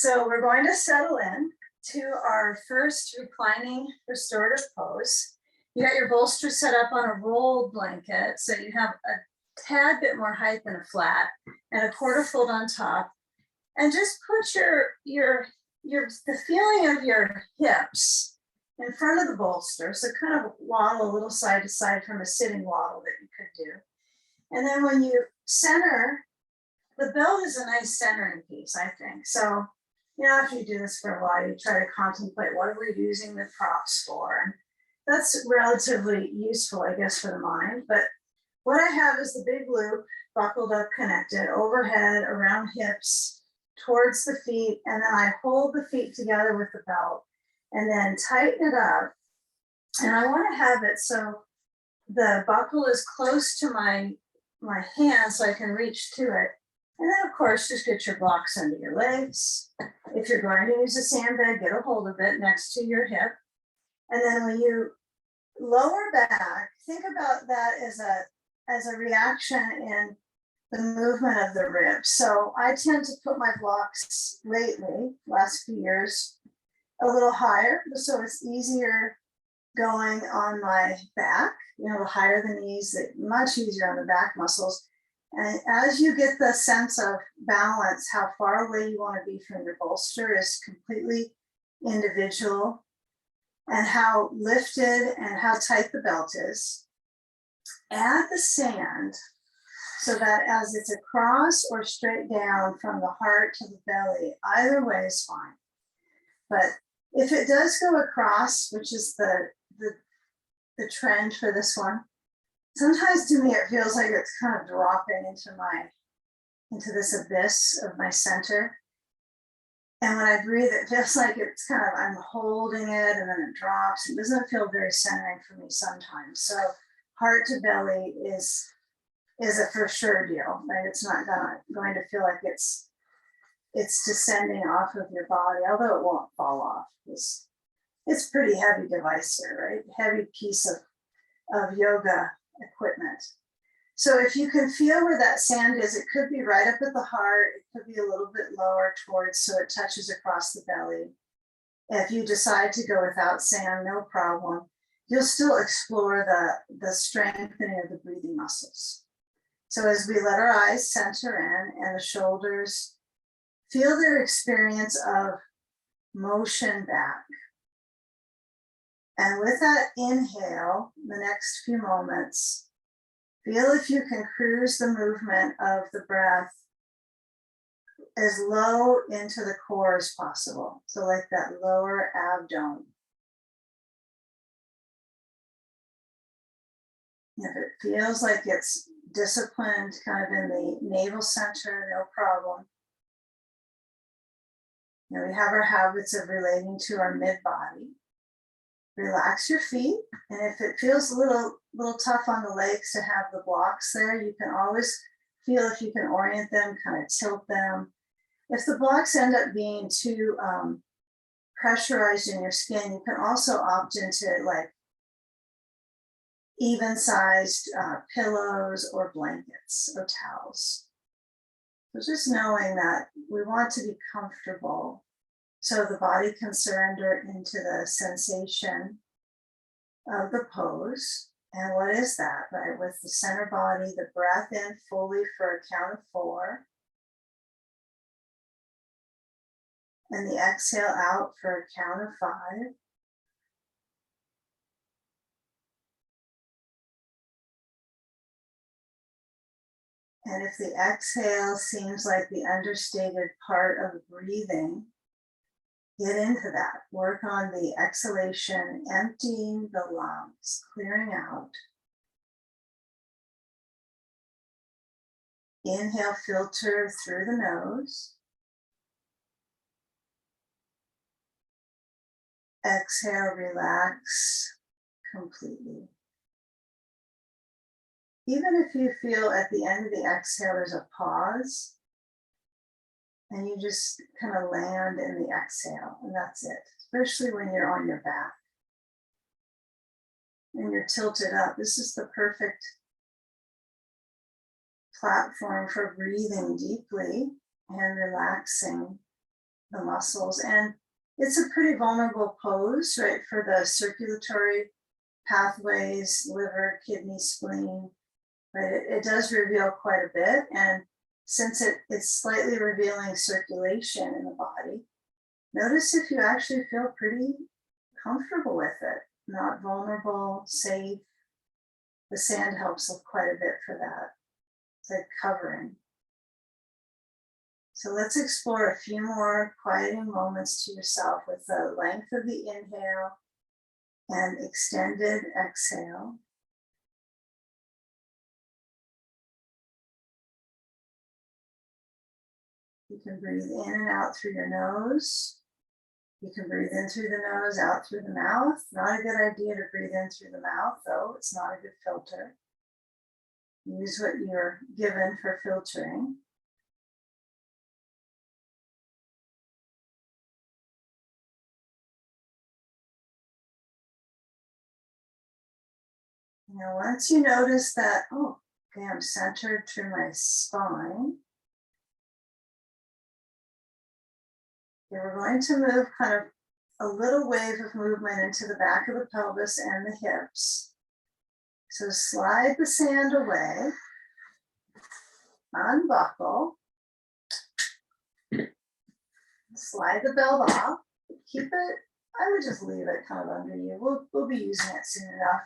So we're going to settle in to our first reclining restorative pose. You got your bolster set up on a rolled blanket, so you have a tad bit more height than a flat, and a quarter fold on top. And just put the feeling of your hips in front of the bolster, so kind of waddle a little side to side from a sitting waddle that you could do. And then when you center, the belt is a nice centering piece, I think. So, after you do this for a while, you try to contemplate what are we using the props for. And that's relatively useful, I guess, for the mind. But what I have is the big loop buckled up, connected overhead, around hips, towards the feet. And then I hold the feet together with the belt and then tighten it up. And I want to have it so the buckle is close to my hand so I can reach to it. And then, of course, just get your blocks under your legs. If you're going to use a sandbag, get a hold of it next to your hip. And then when you lower back, think about that as a reaction in the movement of the ribs. So I tend to put my blocks lately, last few years, a little higher, so it's easier going on my back, the higher the knees, much easier on the back muscles. And as you get the sense of balance, how far away you want to be from your bolster is completely individual, and how lifted and how tight the belt is. Add the sand so that as it's across or straight down from the heart to the belly, either way is fine. But if it does go across, which is the trend for this one, sometimes to me it feels like it's kind of dropping into this abyss of my center. And when I breathe, it feels like it's kind of, I'm holding it and then it drops. It doesn't feel very centering for me sometimes. So heart to belly is a for sure deal, right? It's not going to feel like it's descending off of your body, although it won't fall off. It's pretty heavy device here, right? Heavy piece of yoga equipment. So if you can feel where that sand is, it could be right up at the heart. It could be a little bit lower towards, so it touches across the belly. If you decide to go without sand, no problem. You'll still explore the strengthening of the breathing muscles. So as we let our eyes center in and the shoulders, feel their experience of motion back. And with that inhale, the next few moments, feel if you can cruise the movement of the breath as low into the core as possible. So like that lower abdomen. If it feels like it's disciplined kind of in the navel center, no problem. We have our habits of relating to our mid-body. Relax your feet, and if it feels a little tough on the legs to have the blocks there, you can always feel if you can orient them, kind of tilt them. If the blocks end up being too pressurized in your skin, you can also opt into like even-sized pillows or blankets or towels. So just knowing that we want to be comfortable so the body can surrender into the sensation of the pose. And what is that, right? With the center body, the breath in fully for a count of 4. And the exhale out for a count of 5. And if the exhale seems like the understated part of breathing, get into that. Work on the exhalation, emptying the lungs, clearing out. Inhale, filter through the nose. Exhale, relax completely. Even if you feel at the end of the exhale, there's a pause, and you just kind of land in the exhale, and that's it, especially when you're on your back and you're tilted up. This is the perfect platform for breathing deeply and relaxing the muscles. And it's a pretty vulnerable pose, right, for the circulatory pathways, liver, kidney, spleen, right? It does reveal quite a bit. And since it's slightly revealing circulation in the body, notice if you actually feel pretty comfortable with it, not vulnerable, safe. The sand helps quite a bit for that. It's like covering. So let's explore a few more quieting moments to yourself with the length of the inhale and extended exhale. You can breathe in and out through your nose. You can breathe in through the nose, out through the mouth. Not a good idea to breathe in through the mouth, though. It's not a good filter. Use what you're given for filtering. Now, once you notice that, oh, okay, I'm centered through my spine. Okay, we're going to move kind of a little wave of movement into the back of the pelvis and the hips. So slide the sand away, unbuckle, slide the belt off, keep it, I would just leave it kind of under you. We'll be using it soon enough.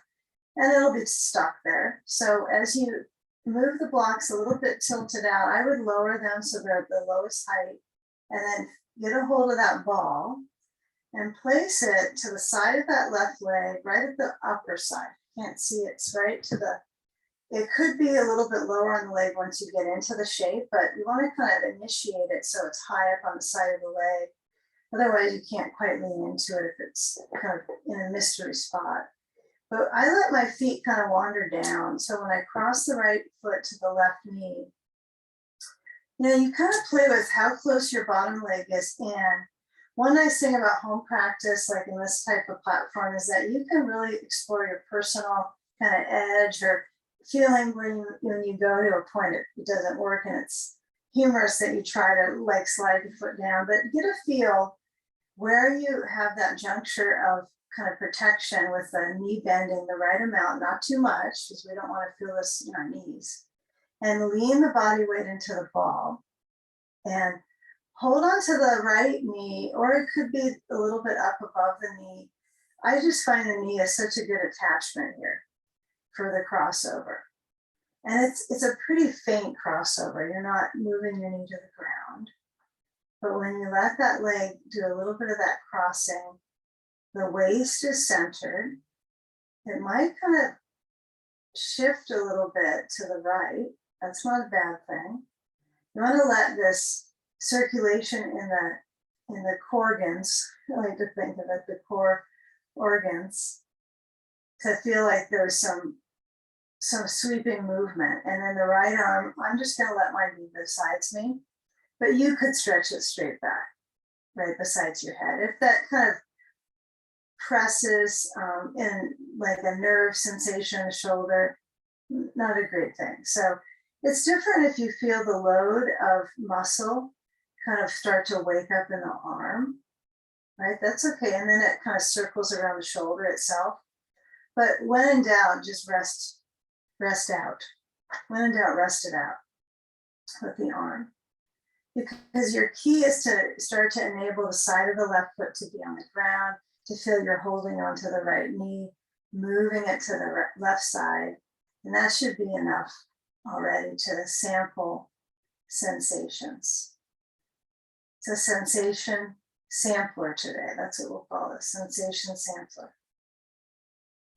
And it'll be stuck there. So as you move the blocks a little bit tilted out, I would lower them so they're at the lowest height, and then get a hold of that ball and place it to the side of that left leg, right at the upper side. Can't see it's right to the, it could be a little bit lower on the leg once you get into the shape, but you want to kind of initiate it so it's high up on the side of the leg. Otherwise you can't quite lean into it if it's kind of in a mystery spot. But I let my feet kind of wander down. So when I cross the right foot to the left knee, you kind of play with how close your bottom leg is in. One nice thing about home practice, like in this type of platform, is that you can really explore your personal kind of edge or feeling when you go to a point it doesn't work, and it's humorous that you try to like slide your foot down, but get a feel where you have that juncture of kind of protection with the knee bending the right amount, not too much, because we don't want to feel this in our knees. And lean the body weight into the ball and hold on to the right knee, or it could be a little bit up above the knee. I just find the knee is such a good attachment here for the crossover. And it's a pretty faint crossover. You're not moving your knee to the ground. But when you let that leg do a little bit of that crossing, the waist is centered. It might kind of shift a little bit to the right. That's not a bad thing. You want to let this circulation in the corgans, I like to think of it, the core organs, to feel like there's some sweeping movement. And then the right arm, I'm just going to let mine be besides me, but you could stretch it straight back, right besides your head. If that kind of presses in like a nerve sensation in the shoulder, not a great thing. So it's different if you feel the load of muscle kind of start to wake up in the arm, right? That's okay. And then it kind of circles around the shoulder itself. But when in doubt, just rest out. When in doubt, rest it out with the arm. Because your key is to start to enable the side of the left foot to be on the ground, to feel you're holding onto the right knee, moving it to the left side. And that should be enough already to sample sensations. It's a sensation sampler today. That's what we'll call it, sensation sampler.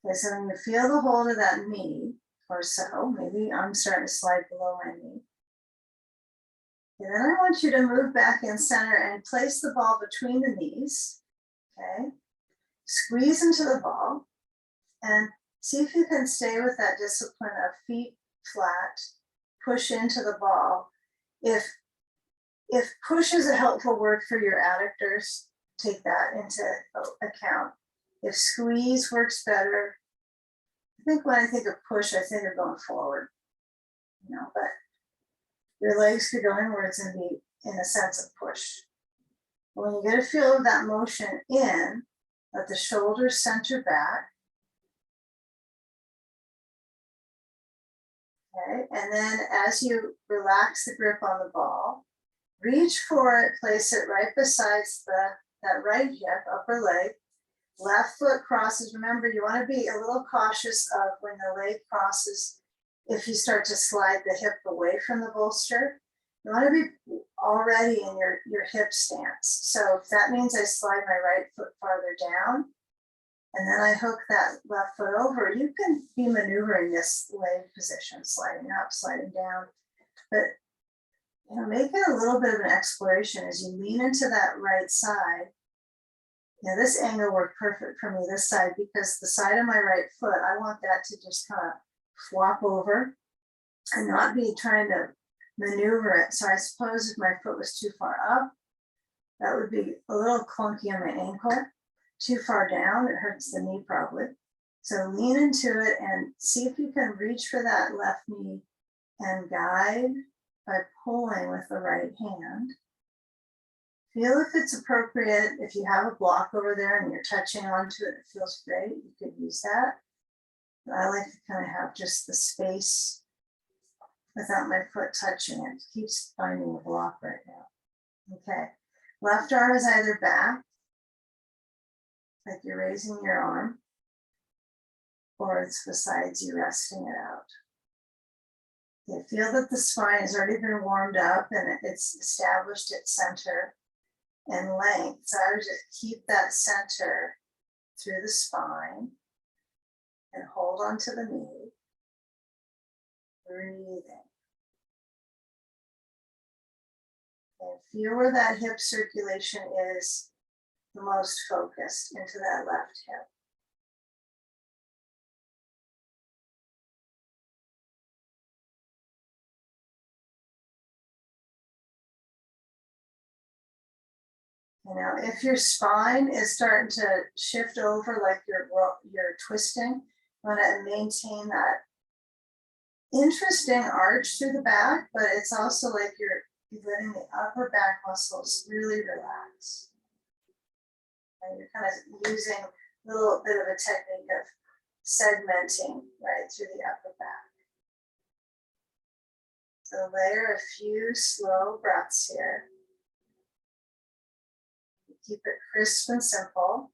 Okay, so when you feel the hold of that knee, or so, maybe I'm starting to slide below my knee. And then I want you to move back in center and place the ball between the knees. Okay, squeeze into the ball and see if you can stay with that discipline of feet flat, push into the ball. If push is a helpful word for your adductors, take that into account. If squeeze works better, I think when I think of push, I think of going forward, but your legs could go inwards and be in a sense of push. When you get a feel of that motion in, let the shoulders center back. Okay, and then as you relax the grip on the ball, reach for it, place it right beside that right hip, upper leg. Left foot crosses. Remember, you want to be a little cautious of when the leg crosses. If you start to slide the hip away from the bolster, you want to be already in your hip stance. So if that means I slide my right foot farther down, and then I hook that left foot over, you can be maneuvering this leg position, sliding up, sliding down. But make it a little bit of an exploration as you lean into that right side. Now this angle worked perfect for me, this side, because the side of my right foot, I want that to just kind of flop over and not be trying to maneuver it. So I suppose if my foot was too far up, that would be a little clunky on my ankle. Too far down, it hurts the knee probably. So lean into it and see if you can reach for that left knee and guide by pulling with the right hand. Feel if it's appropriate. If you have a block over there and you're touching onto it, it feels great, you could use that. But I like to kind of have just the space without my foot touching it. It keeps finding a block right now. Okay, left arm is either back, like you're raising your arm, or it's besides you resting it out. Okay, feel that the spine has already been warmed up and it's established its center and length. So I would just keep that center through the spine and hold onto the knee. Breathing. And feel where that hip circulation is the most focused, into that left hip. If your spine is starting to shift over, like you're twisting, you want to maintain that interesting arch through the back, but it's also like you're letting the upper back muscles really relax. And you're kind of using a little bit of a technique of segmenting right through the upper back. So layer a few slow breaths here. Keep it crisp and simple.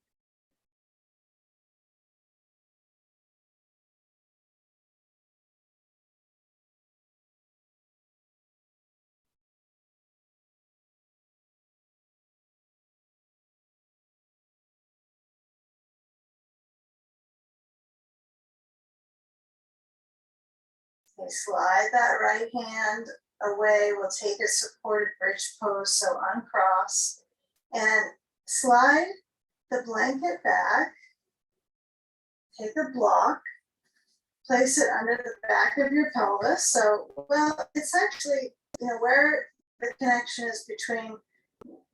Okay, slide that right hand away. We'll take a supported bridge pose, so uncross and slide the blanket back. Take a block, place it under the back of your pelvis. So, well, it's actually, where the connection is between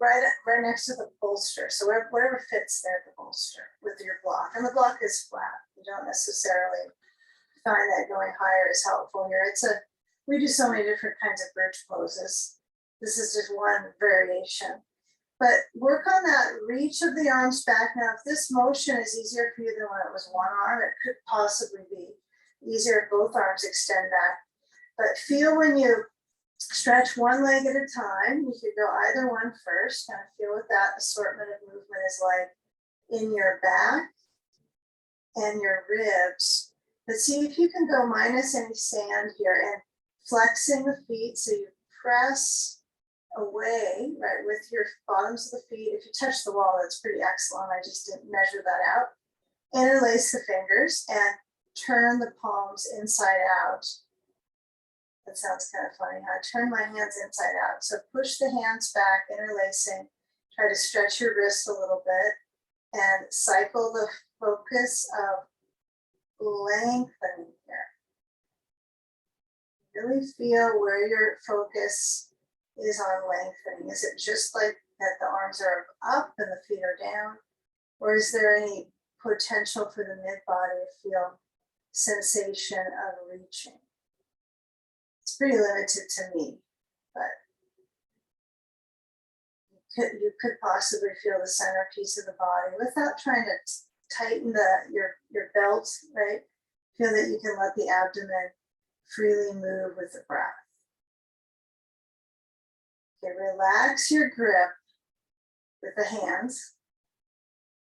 right next to the bolster. So whatever fits there, the bolster with your block. And the block is flat. You don't necessarily find that going higher is helpful here. We do so many different kinds of bridge poses. This is just one variation. But work on that reach of the arms back. Now, if this motion is easier for you than when it was one arm, it could possibly be easier if both arms extend back. But feel when you stretch one leg at a time. You could go either one first, kind of feel what that assortment of movement is like in your back and your ribs. But see if you can go minus any sand here and flexing the feet so you press away, right, with your bottoms of the feet. If you touch the wall, that's pretty excellent. I just didn't measure that out. Interlace the fingers and turn the palms inside out. That sounds kind of funny, huh? Turn my hands inside out. So push the hands back, interlacing. Try to stretch your wrists a little bit and cycle the focus of lengthening here. Really feel where your focus is on lengthening. Is it just like that the arms are up and the feet are down? Or is there any potential for the mid-body to feel sensation of reaching? It's pretty limited to me, but you could possibly feel the centerpiece of the body without trying to tighten your belt, right? Feel that you can let the abdomen freely move with the breath. Okay, relax your grip with the hands,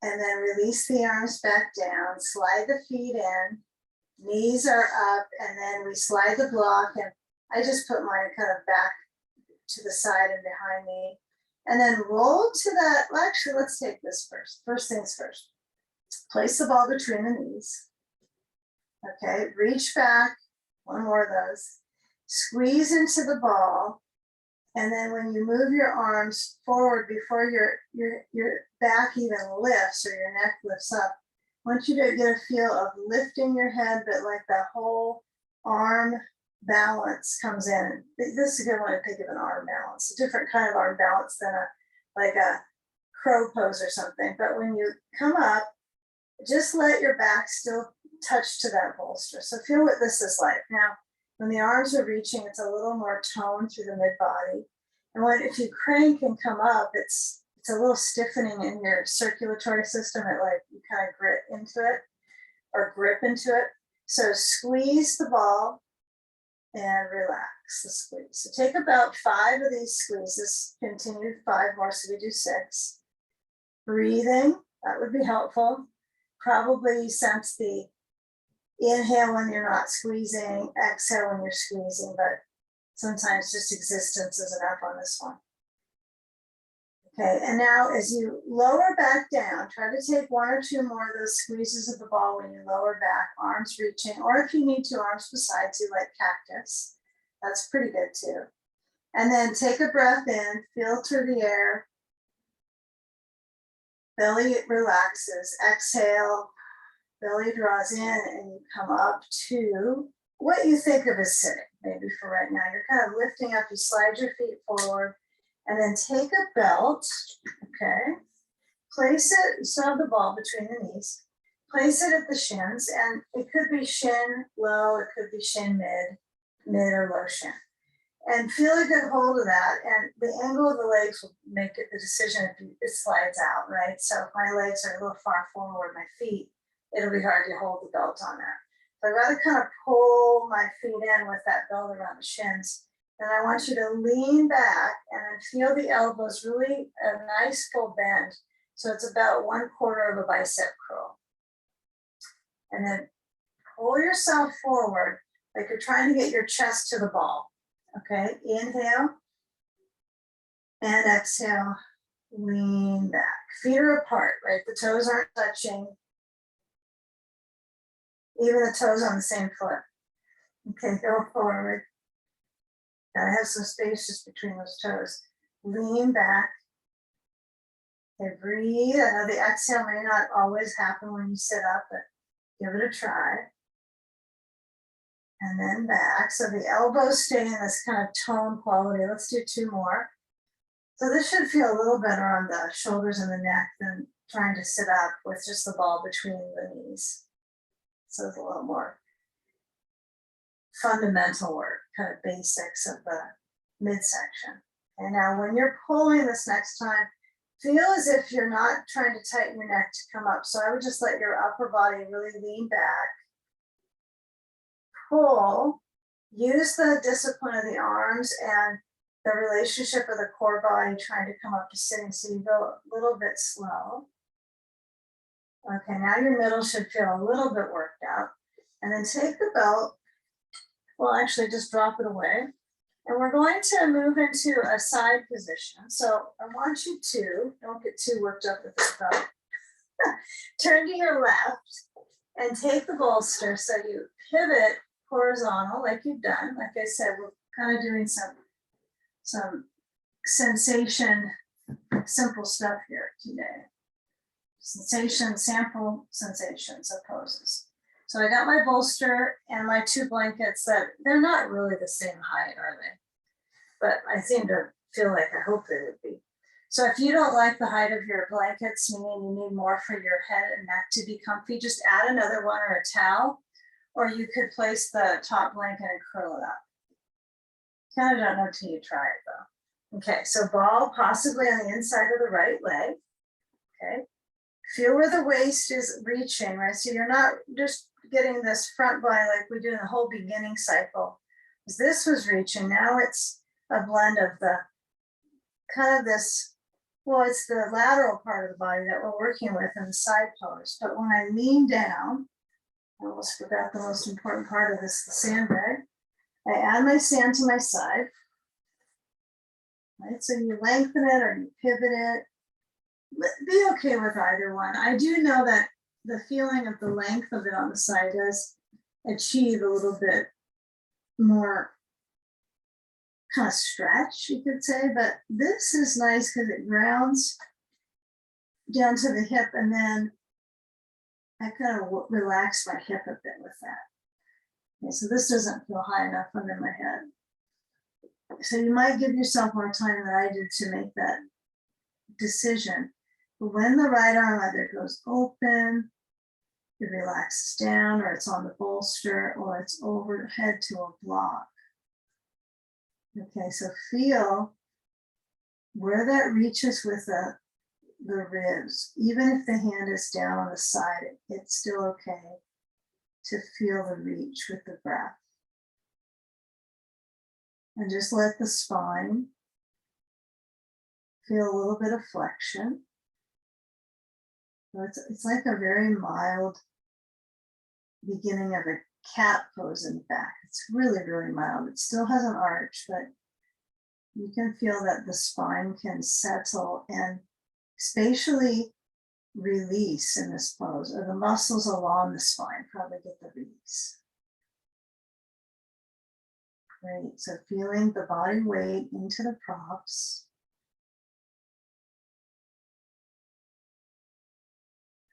and then release the arms back down, slide the feet in, knees are up, and then we slide the block, and I just put mine kind of back to the side and behind me, and then roll to that. Well, actually, let's take this first. First things first. Place the ball between the knees. Okay, reach back, one more of those. Squeeze into the ball, and then when you move your arms forward before your back even lifts or your neck lifts up, I want you to get a feel of lifting your head, but like the whole arm balance comes in. This is a good one to think of an arm balance, a different kind of arm balance than like a crow pose or something. But when you come up, just let your back still touch to that bolster. So feel what this is like. Now, when the arms are reaching, it's a little more toned through the mid body. And if you crank and come up, it's a little stiffening in your circulatory system. It like you kind of grip into it or grip into it. So squeeze the ball and relax the squeeze. So take about 5 of these squeezes, continue 5 more, so we do 6. Breathing, that would be helpful. Probably sense the inhale when you're not squeezing, exhale when you're squeezing, but sometimes just existence is enough on this one. Okay, and now as you lower back down, try to take 1 or 2 more of those squeezes of the ball when you lower back, arms reaching, or if you need to, arms beside you like cactus. That's pretty good too. And then take a breath in, filter the air, belly relaxes, exhale, belly draws in, and you come up to what you think of as sitting, maybe for right now. You're kind of lifting up, you slide your feet forward, and then take a belt, okay, place it, you still have the ball between the knees, place it at the shins, and it could be shin low, it could be shin mid or low shin. And feel a good hold of that, and the angle of the legs will make it the decision if it slides out, right? So if my legs are a little far forward, my feet, it'll be hard to hold the belt on there. So I'd rather kind of pull my feet in with that belt around the shins. And I want you to lean back and then feel the elbows, really a nice full bend. So it's about 1/4 of a bicep curl. And then pull yourself forward like you're trying to get your chest to the ball. Okay, inhale and exhale, lean back. Feet are apart, right? The toes aren't touching. Even the toes on the same foot. Okay, go forward. Gotta have some space just between those toes. Lean back. Okay, breathe. I know the exhale may not always happen when you sit up, but give it a try. And then back. So the elbows stay in this kind of tone quality. Let's do 2 more. So this should feel a little better on the shoulders and the neck than trying to sit up with just the ball between the knees. So it's a little more fundamental work, kind of basics of the midsection. And now when you're pulling this next time, feel as if you're not trying to tighten your neck to come up. So I would just let your upper body really lean back, pull, use the discipline of the arms and the relationship of the core body trying to come up to sitting. So you go a little bit slow. Okay, now your middle should feel a little bit worked out. And then take the belt, well, actually just drop it away. And we're going to move into a side position. So I want you to, don't get too worked up with this belt. Turn to your left and take the bolster. So you pivot horizontal like you've done. Like I said, we're kind of doing some sensation, simple stuff here today. Sensation, sample sensations of poses. So I got my bolster and my 2 blankets that they're not really the same height, are they? But I seem to feel like I hope they would be. So if you don't like the height of your blankets, meaning you need more for your head and neck to be comfy, just add another one or a towel, or you could place the top blanket and curl it up. Kind of don't know till you try it though. Okay, so ball possibly on the inside of the right leg. Okay, feel where the waist is reaching, right? So you're not just getting this front body like we do in the whole beginning cycle. This was reaching, now it's a blend of the kind of this, well, it's the lateral part of the body that we're working with in the side pose. But when I lean down, I almost forgot the most important part of this, the sandbag. I add my sand to my side. Right, so you lengthen it or you pivot it. Be okay with either one. I do know that the feeling of the length of it on the side does achieve a little bit more kind of stretch, you could say, but this is nice because it grounds down to the hip, and then I kind of relax my hip a bit with that. Okay, so this doesn't feel high enough under my head. So you might give yourself more time than I did to make that decision. But when the right arm either goes open, it relaxes down, or it's on the bolster, or it's overhead to a block. Okay, so feel where that reaches with the ribs. Even if the hand is down on the side, it's still okay to feel the reach with the breath. And just let the spine feel a little bit of flexion. So it's like a very mild beginning of a cat pose in the back. It's really, really mild. It still has an arch, but you can feel that the spine can settle and spatially release in this pose, or the muscles along the spine probably get the release. Great, so feeling the body weight into the props.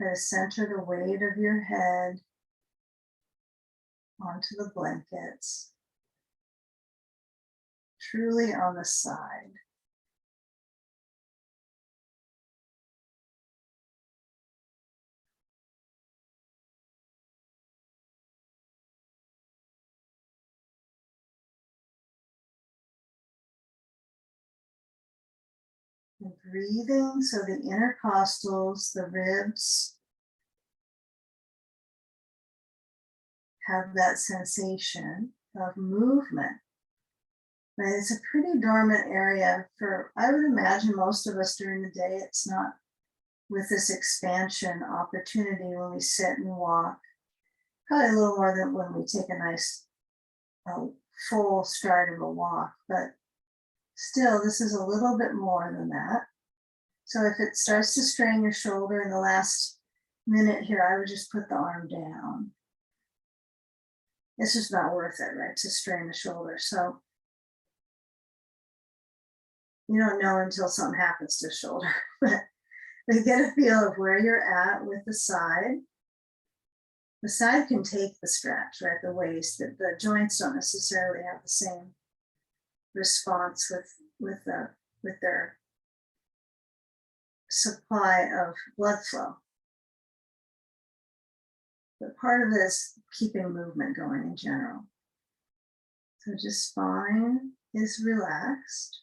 Try to center the weight of your head onto the blankets, truly on the side. And breathing, so the intercostals, the ribs, have that sensation of movement. But it's a pretty dormant area for, I would imagine, most of us during the day. It's not with this expansion opportunity when we sit and walk. Probably a little more than when we take a nice full stride of a walk, but still, this is a little bit more than that. So if it starts to strain your shoulder in the last minute here, I would just put the arm down. It's just not worth it, right, to strain the shoulder. So you don't know until something happens to the shoulder, but get a feel of where you're at with the side. The side can take the stretch, right? The waist, the joints don't necessarily have the same response with their supply of blood flow. But part of this keeping movement going in general. So just spine is relaxed.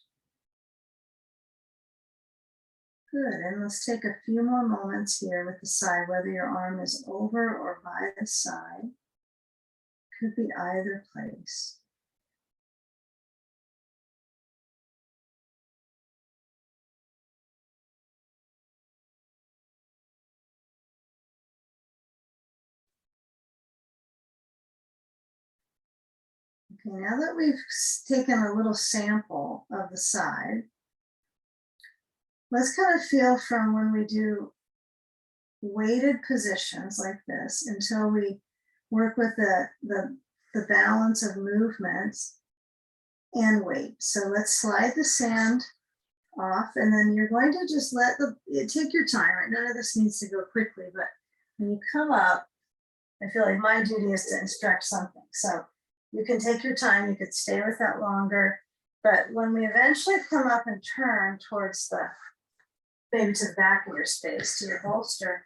Good, and let's take a few more moments here with the side, whether your arm is over or by the side. Could be either place. Okay, now that we've taken a little sample of the side, let's kind of feel from when we do weighted positions like this until we work with the balance of movements and weight. So let's slide the sand off, and then you're going to just take your time, right? None of this needs to go quickly, but when you come up, I feel like my duty is to instruct something. So you can take your time, you could stay with that longer, but when we eventually come up and turn towards maybe to the back of your space, to your bolster,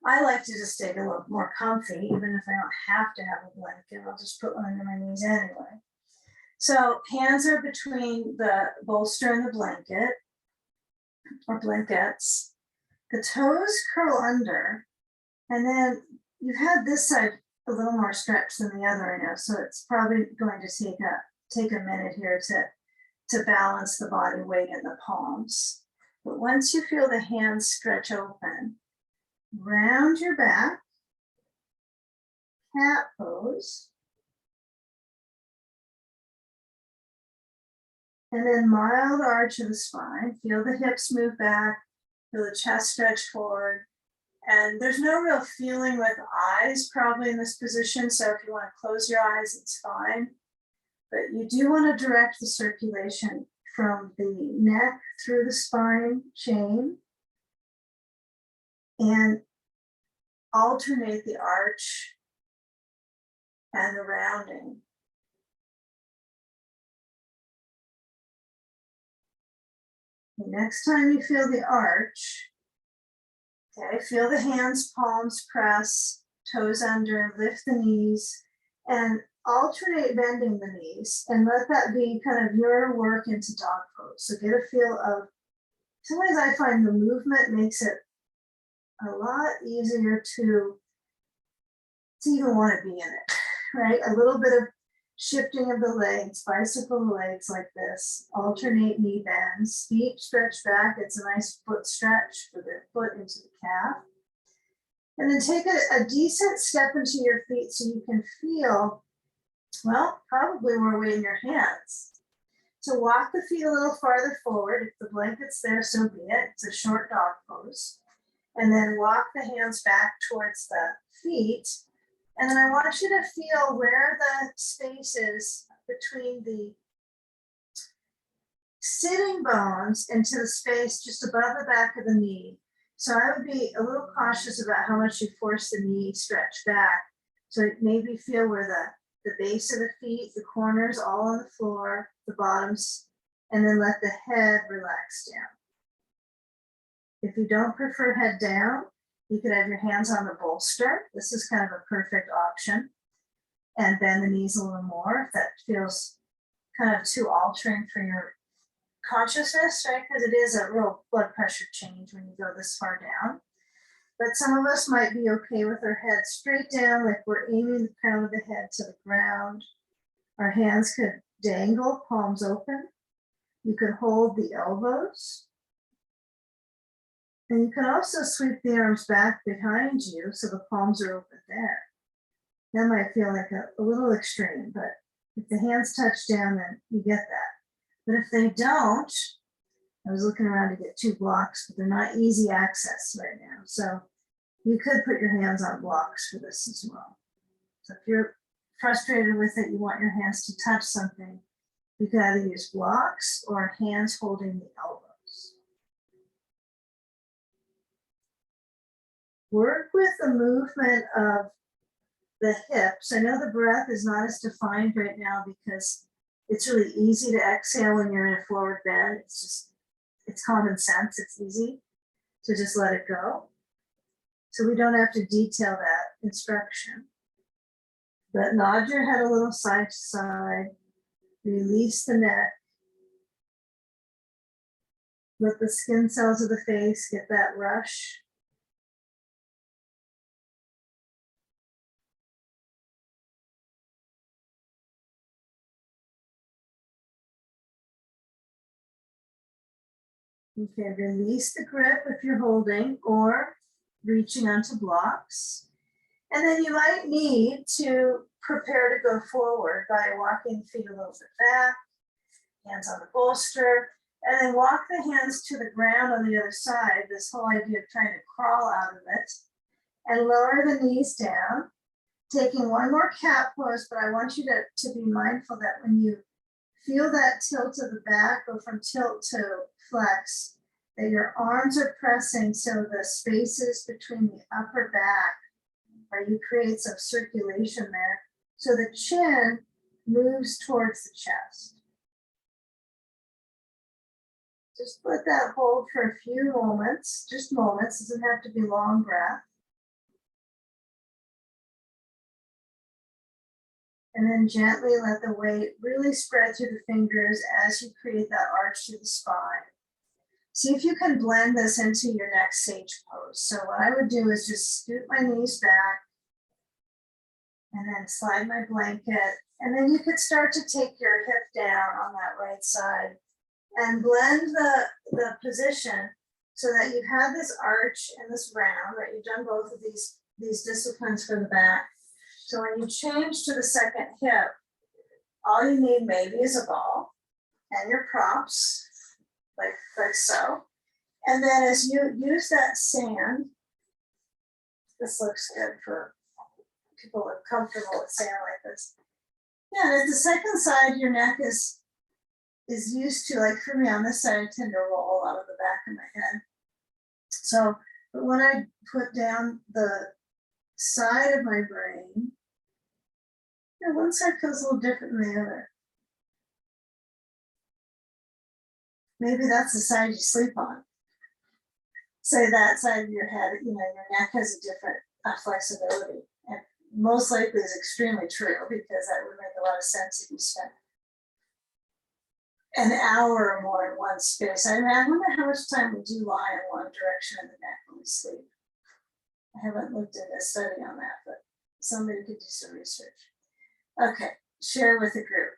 I like to just stay a little more comfy, even if I don't have to have a blanket. I'll just put one under my knees anyway. So hands are between the bolster and the blanket or blankets. The toes curl under, and then you've had this side a little more stretch than the other, I know, so it's probably going to take a minute here to balance the body weight in the palms. But once you feel the hands stretch open, round your back, cat pose, and then mild arch of the spine. Feel the hips move back, feel the chest stretch forward. And there's no real feeling with eyes probably in this position, so if you want to close your eyes, it's fine. But you do want to direct the circulation from the neck through the spine chain and alternate the arch and the rounding. The next time you feel the arch, okay, feel the hands, palms press, toes under, lift the knees, and alternate bending the knees, and let that be kind of your work into dog pose. So get a feel of, sometimes I find the movement makes it a lot easier to even want to be in it, right? A little bit of shifting of the legs, bicycle the legs like this, alternate knee bends, feet stretch back. It's a nice foot stretch for the foot into the calf. And then take a decent step into your feet so you can feel, well, probably more weight in your hands. So walk the feet a little farther forward. If the blanket's there, so be it. It's a short dog pose. And then walk the hands back towards the feet. And then I want you to feel where the space is between the sitting bones into the space just above the back of the knee. So I would be a little cautious about how much you force the knee stretch back. So maybe feel where the base of the feet, the corners all on the floor, the bottoms, and then let the head relax down. If you don't prefer head down, you could have your hands on the bolster. This is kind of a perfect option. And bend the knees a little more if that feels kind of too altering for your consciousness, right? Because it is a real blood pressure change when you go this far down. But some of us might be okay with our head straight down, like we're aiming the crown of the head to the ground. Our hands could dangle, palms open. You could hold the elbows. And you can also sweep the arms back behind you so the palms are open there. That might feel like a little extreme, but if the hands touch down, then you get that. But if they don't, I was looking around to get 2 blocks, but they're not easy access right now. So you could put your hands on blocks for this as well. So if you're frustrated with it, you want your hands to touch something, you could either use blocks or hands holding the elbows. Work with the movement of the hips. I know the breath is not as defined right now because it's really easy to exhale when you're in a forward bend. It's common sense, it's easy. So just let it go. So we don't have to detail that instruction. But nod your head a little side to side. Release the neck. Let the skin cells of the face get that rush. Okay, release the grip if you're holding or reaching onto blocks. And then you might need to prepare to go forward by walking the feet a little bit back, hands on the bolster, and then walk the hands to the ground on the other side, this whole idea of trying to crawl out of it, and lower the knees down, taking one more cat pose, but I want you to be mindful that when you feel that tilt of the back, go from tilt to flex, that your arms are pressing so the spaces between the upper back, or you create some circulation there, so the chin moves towards the chest. Just let that hold for a few moments, just moments, doesn't have to be long breath. And then gently let the weight really spread through the fingers as you create that arch through the spine. See if you can blend this into your next sage pose. So what I would do is just scoot my knees back and then slide my blanket. And then you could start to take your hip down on that right side and blend the position so that you have this arch and this round, right? You've done both of these disciplines for the back. So when you change to the second hip, all you need maybe is a ball and your props, like so. And then as you use that sand, this looks good for people who are comfortable with sand like this. Yeah, and at the second side, your neck is used to, like for me on this side, I tend to roll out of the back of my head. So, but when I put down the side of my brain, you know, one side feels a little different than the other. Maybe that's the side you sleep on. Say that side of your head, you know, your neck has a different flexibility. And most likely is extremely true because that would make a lot of sense if you spent an hour or more in one space. I wonder how much time we do lie in one direction of the neck when we sleep. I haven't looked at a study on that, but somebody could do some research. Okay, share with the group.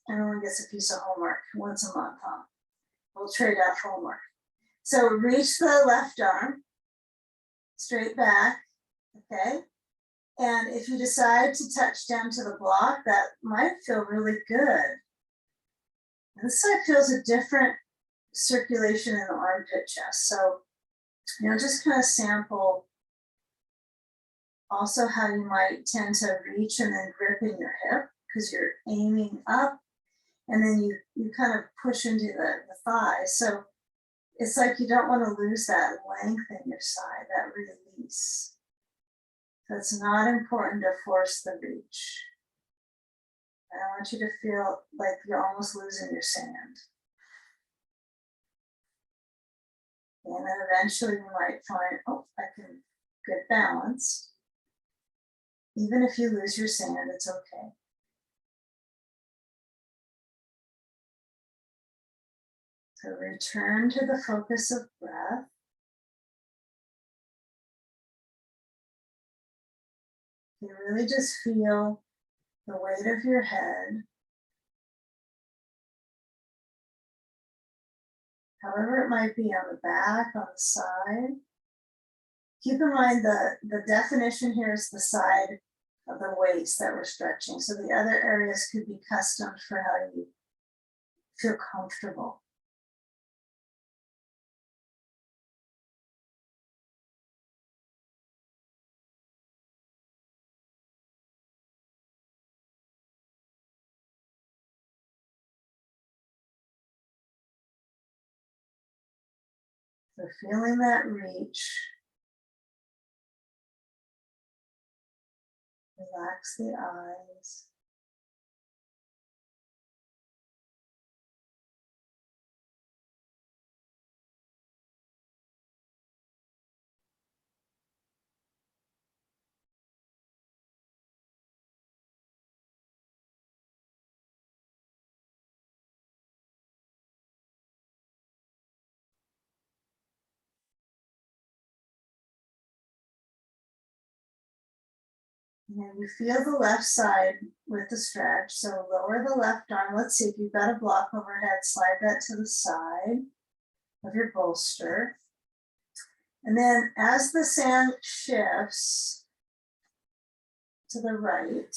Everyone gets a piece of homework once a month, huh? We'll trade off homework. So reach the left arm, straight back, okay? And if you decide to touch down to the block, that might feel really good. And this side feels a different circulation in the armpit chest. So, you know, just kind of sample also how you might tend to reach and then grip in your hip because you're aiming up and then you kind of push into the thigh. So it's like you don't want to lose that length in your side, that release. So it's not important to force the reach. I want you to feel like you're almost losing your sand. And then eventually you might find, oh, I can get balanced. Even if you lose your sand, it's okay. So return to the focus of breath. You really just feel the weight of your head. However it might be on the back, on the side. Keep in mind the definition here is the side of the waist that we're stretching. So the other areas could be custom for how you feel comfortable. So feeling that reach. Relax the eyes. And you feel the left side with the stretch. So lower the left arm. Let's see if you've got a block overhead, slide that to the side of your bolster. And then as the sand shifts to the right,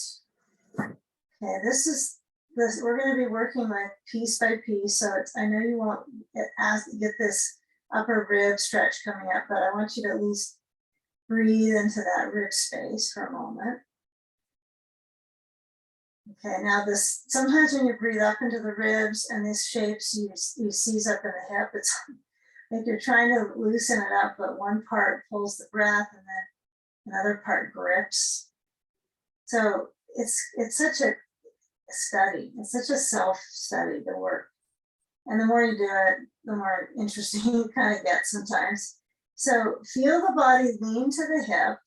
okay, we're going to be working like piece by piece. So I know you won't get this upper rib stretch coming up, but I want you to at least breathe into that rib space for a moment. Okay, now sometimes when you breathe up into the ribs and these shapes you seize up in the hip, it's like you're trying to loosen it up, but one part pulls the breath and then another part grips. So it's such a study. It's such a self-study, the work. And the more you do it, the more interesting you kind of get sometimes. So feel the body lean to the hip.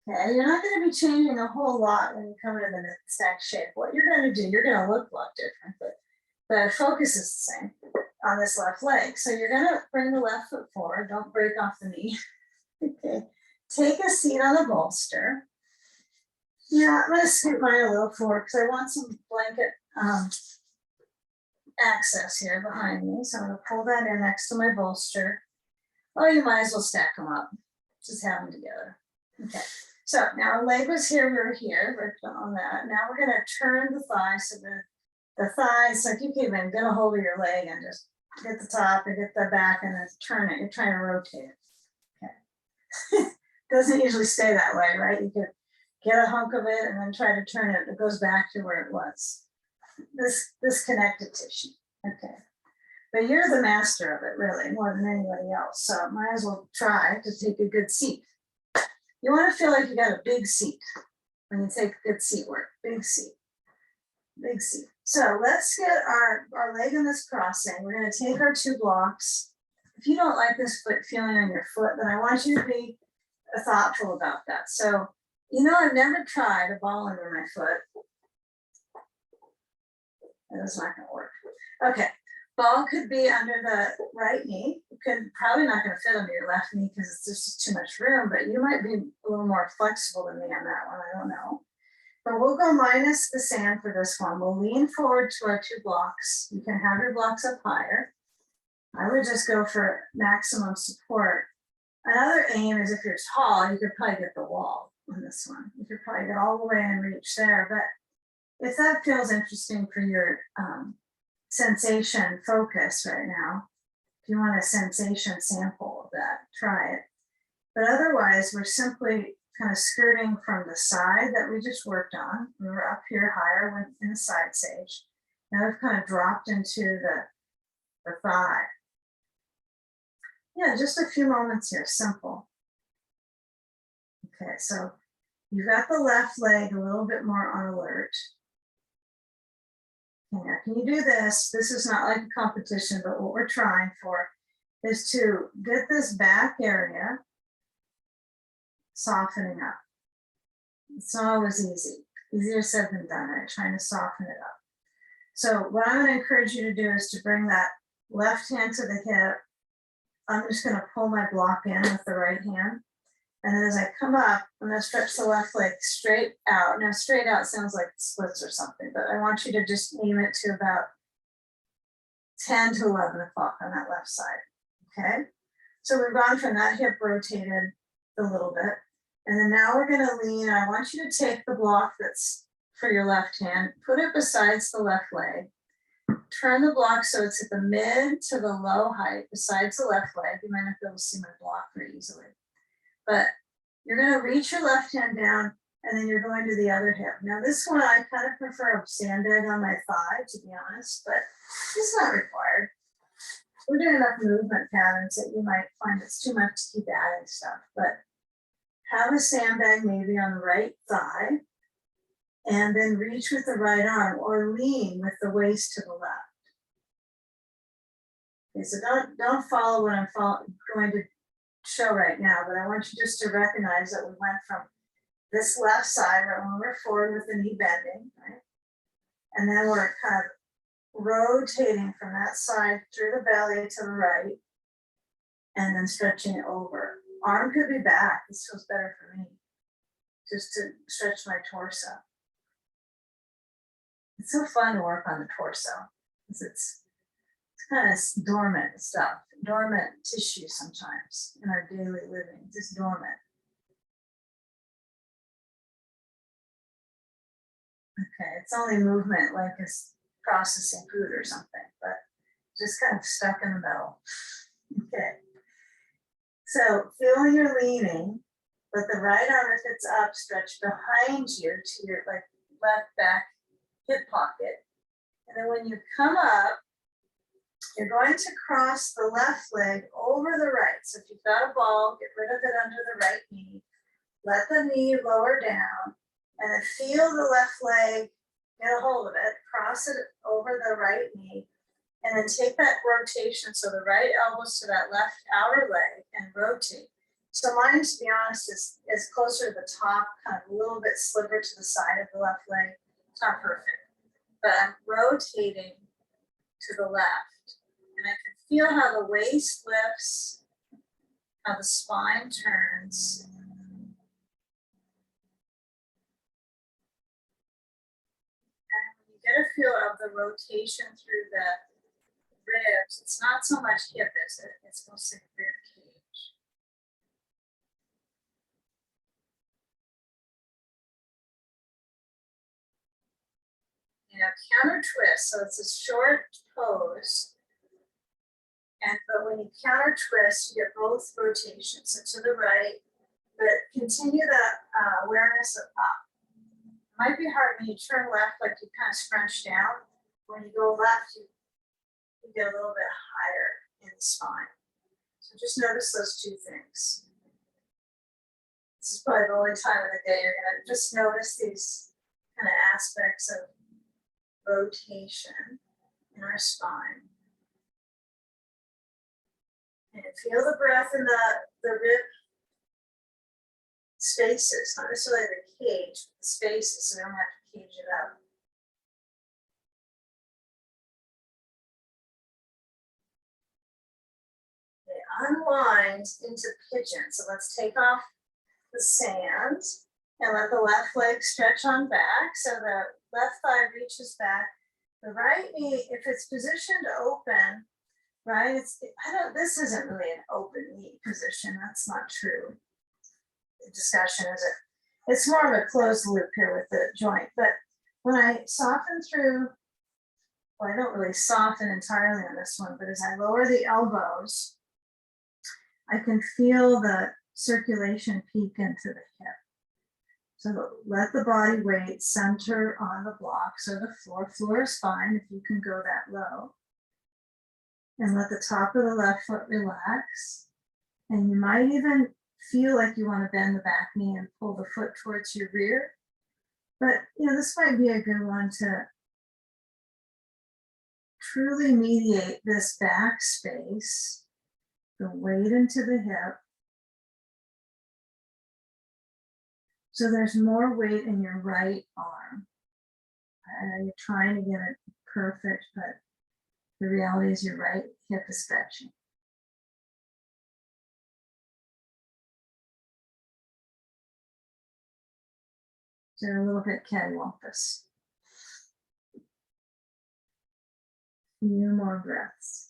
Okay, you're not gonna be changing a whole lot when you come into the stack shape. What you're gonna do, you're gonna look a lot different, but the focus is the same on this left leg. So you're gonna bring the left foot forward, don't break off the knee. Okay, take a seat on the bolster. Yeah, I'm gonna scoot mine a little forward because I want some blanket access here behind me. So I'm gonna pull that in next to my bolster. Oh, you might as well stack them up. Just have them together. Okay, so now our leg was here, we were here, we're on that. Now we're gonna turn the thigh so the thighs, like you can even get a hold of your leg and just get the top and get the back and then turn it. You're trying to rotate it. Okay. Doesn't usually stay that way, right? You could get a hunk of it and then try to turn it. It goes back to where it was. This connective tissue. Okay. But you're the master of it, really, more than anybody else. So might as well try to take a good seat. You want to feel like you got a big seat when you take good seat work. Big seat. Big seat. So let's get our leg in this crossing. We're going to take our 2 blocks. If you don't like this foot feeling on your foot, then I want you to be thoughtful about that. So, you know, I've never tried a ball under my foot. That's not going to work. Okay. Ball could be under the right knee. It could probably not going to fit under your left knee because it's just too much room, but you might be a little more flexible than me on that one. I don't know. But we'll go minus the sand for this one. We'll lean forward to our 2 blocks. You can have your blocks up higher. I would just go for maximum support. Another aim is if you're tall, you could probably get the wall on this one. You could probably get all the way and reach there. But if that feels interesting for your sensation focus right now, if you want a sensation sample of that, try it. But otherwise, we're simply kind of skirting from the side that we just worked on. We were up here higher in the side sage. Now we've kind of dropped into the thigh. Yeah, just a few moments here, simple. Okay, so you've got the left leg a little bit more on alert. Okay, now can you do this? This is not like a competition, but what we're trying for is to get this back area softening up. It's not always easy. Easier said than done, right? Trying to soften it up. So what I'm going to encourage you to do is to bring that left hand to the hip. I'm just going to pull my block in with the right hand. And then as I come up, I'm going to stretch the left leg straight out. Now, straight out sounds like splits or something, but I want you to just aim it to about 10 to 11 o'clock on that left side. Okay. So we've gone from that hip rotated a little bit. And then now we're going to lean. I want you to take the block that's for your left hand, put it besides the left leg. Turn the block so it's at the mid to the low height besides the left leg. You might not be able to see my block very easily. But you're going to reach your left hand down and then you're going to the other hip. Now this one, I kind of prefer a sandbag on my thigh, to be honest, but it's not required. We're doing enough movement patterns that you might find it's too much to keep adding stuff, but have a sandbag maybe on the right thigh and then reach with the right arm or lean with the waist to the left. Okay, so don't follow what I'm going to show right now, but I want you just to recognize that we went from this left side, right, when we're forward with the knee bending, right? And then we're kind of rotating from that side through the belly to the right and then stretching it over. Arm could be back. This feels better for me. Just to stretch my torso. It's so fun to work on the torso because it's kind of dormant stuff, dormant tissue sometimes in our daily living, just dormant. Okay, it's only movement like it's processing food or something, but just kind of stuck in the middle. Okay. So feel you're leaning, but the right arm, if it's up, stretch behind you to your like left back hip pocket. And then when you come up, you're going to cross the left leg over the right. So if you've got a ball, get rid of it under the right knee. Let the knee lower down and then feel the left leg, get a hold of it, cross it over the right knee, and then take that rotation. So the right elbows to that left outer leg and rotate. So mine, to be honest, is closer to the top, kind of a little bit sliver to the side of the left leg. It's not perfect, but I'm rotating to the left. And I can feel how the waist lifts, how the spine turns. And you get a feel of the rotation through the ribs. It's not so much hip, is it? It's mostly rib cage. You know, counter twist. So it's a short pose. But when you counter twist, you get both rotations. So to the right, but continue that awareness of up. It might be hard when you turn left, like you kind of scrunch down. When you go left, you get a little bit higher in the spine. So just notice those two things. This is probably the only time of the day you're going to just notice these kind of aspects of rotation in our spine. And feel the breath in the rib spaces, not necessarily the cage, but the spaces, so we don't have to cage it up. It unwinds into pigeon. So let's take off the sand and let the left leg stretch on back. So the left thigh reaches back. The right knee, if it's positioned open, right? This isn't really an open knee position. That's not true. The discussion is it's more of a closed loop here with the joint. But when I soften through, well, I don't really soften entirely on this one, but as I lower the elbows, I can feel the circulation peak into the hip. So let the body weight center on the blocks or the floor. Floor is fine if you can go that low. And let the top of the left foot relax. And you might even feel like you want to bend the back knee and pull the foot towards your rear. But this might be a good one to truly mediate this back space, the weight into the hip. So there's more weight in your right arm. I know you're trying to get it perfect, but the reality is your right hip is stretching. So a little bit cattywampus. Few more breaths.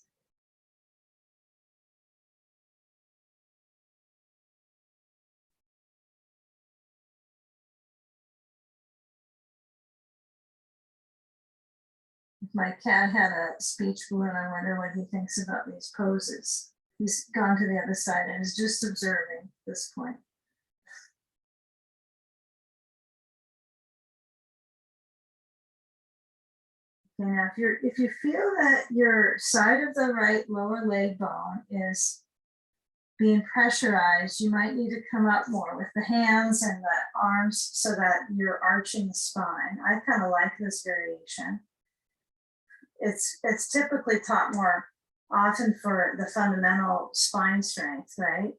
If my cat had a speech balloon, I wonder what he thinks about these poses. He's gone to the other side and is just observing at this point. Okay, now if you feel that your side of the right lower leg bone is being pressurized, you might need to come up more with the hands and the arms so that you're arching the spine. I kind of like this variation. It's typically taught more often for the fundamental spine strength, right?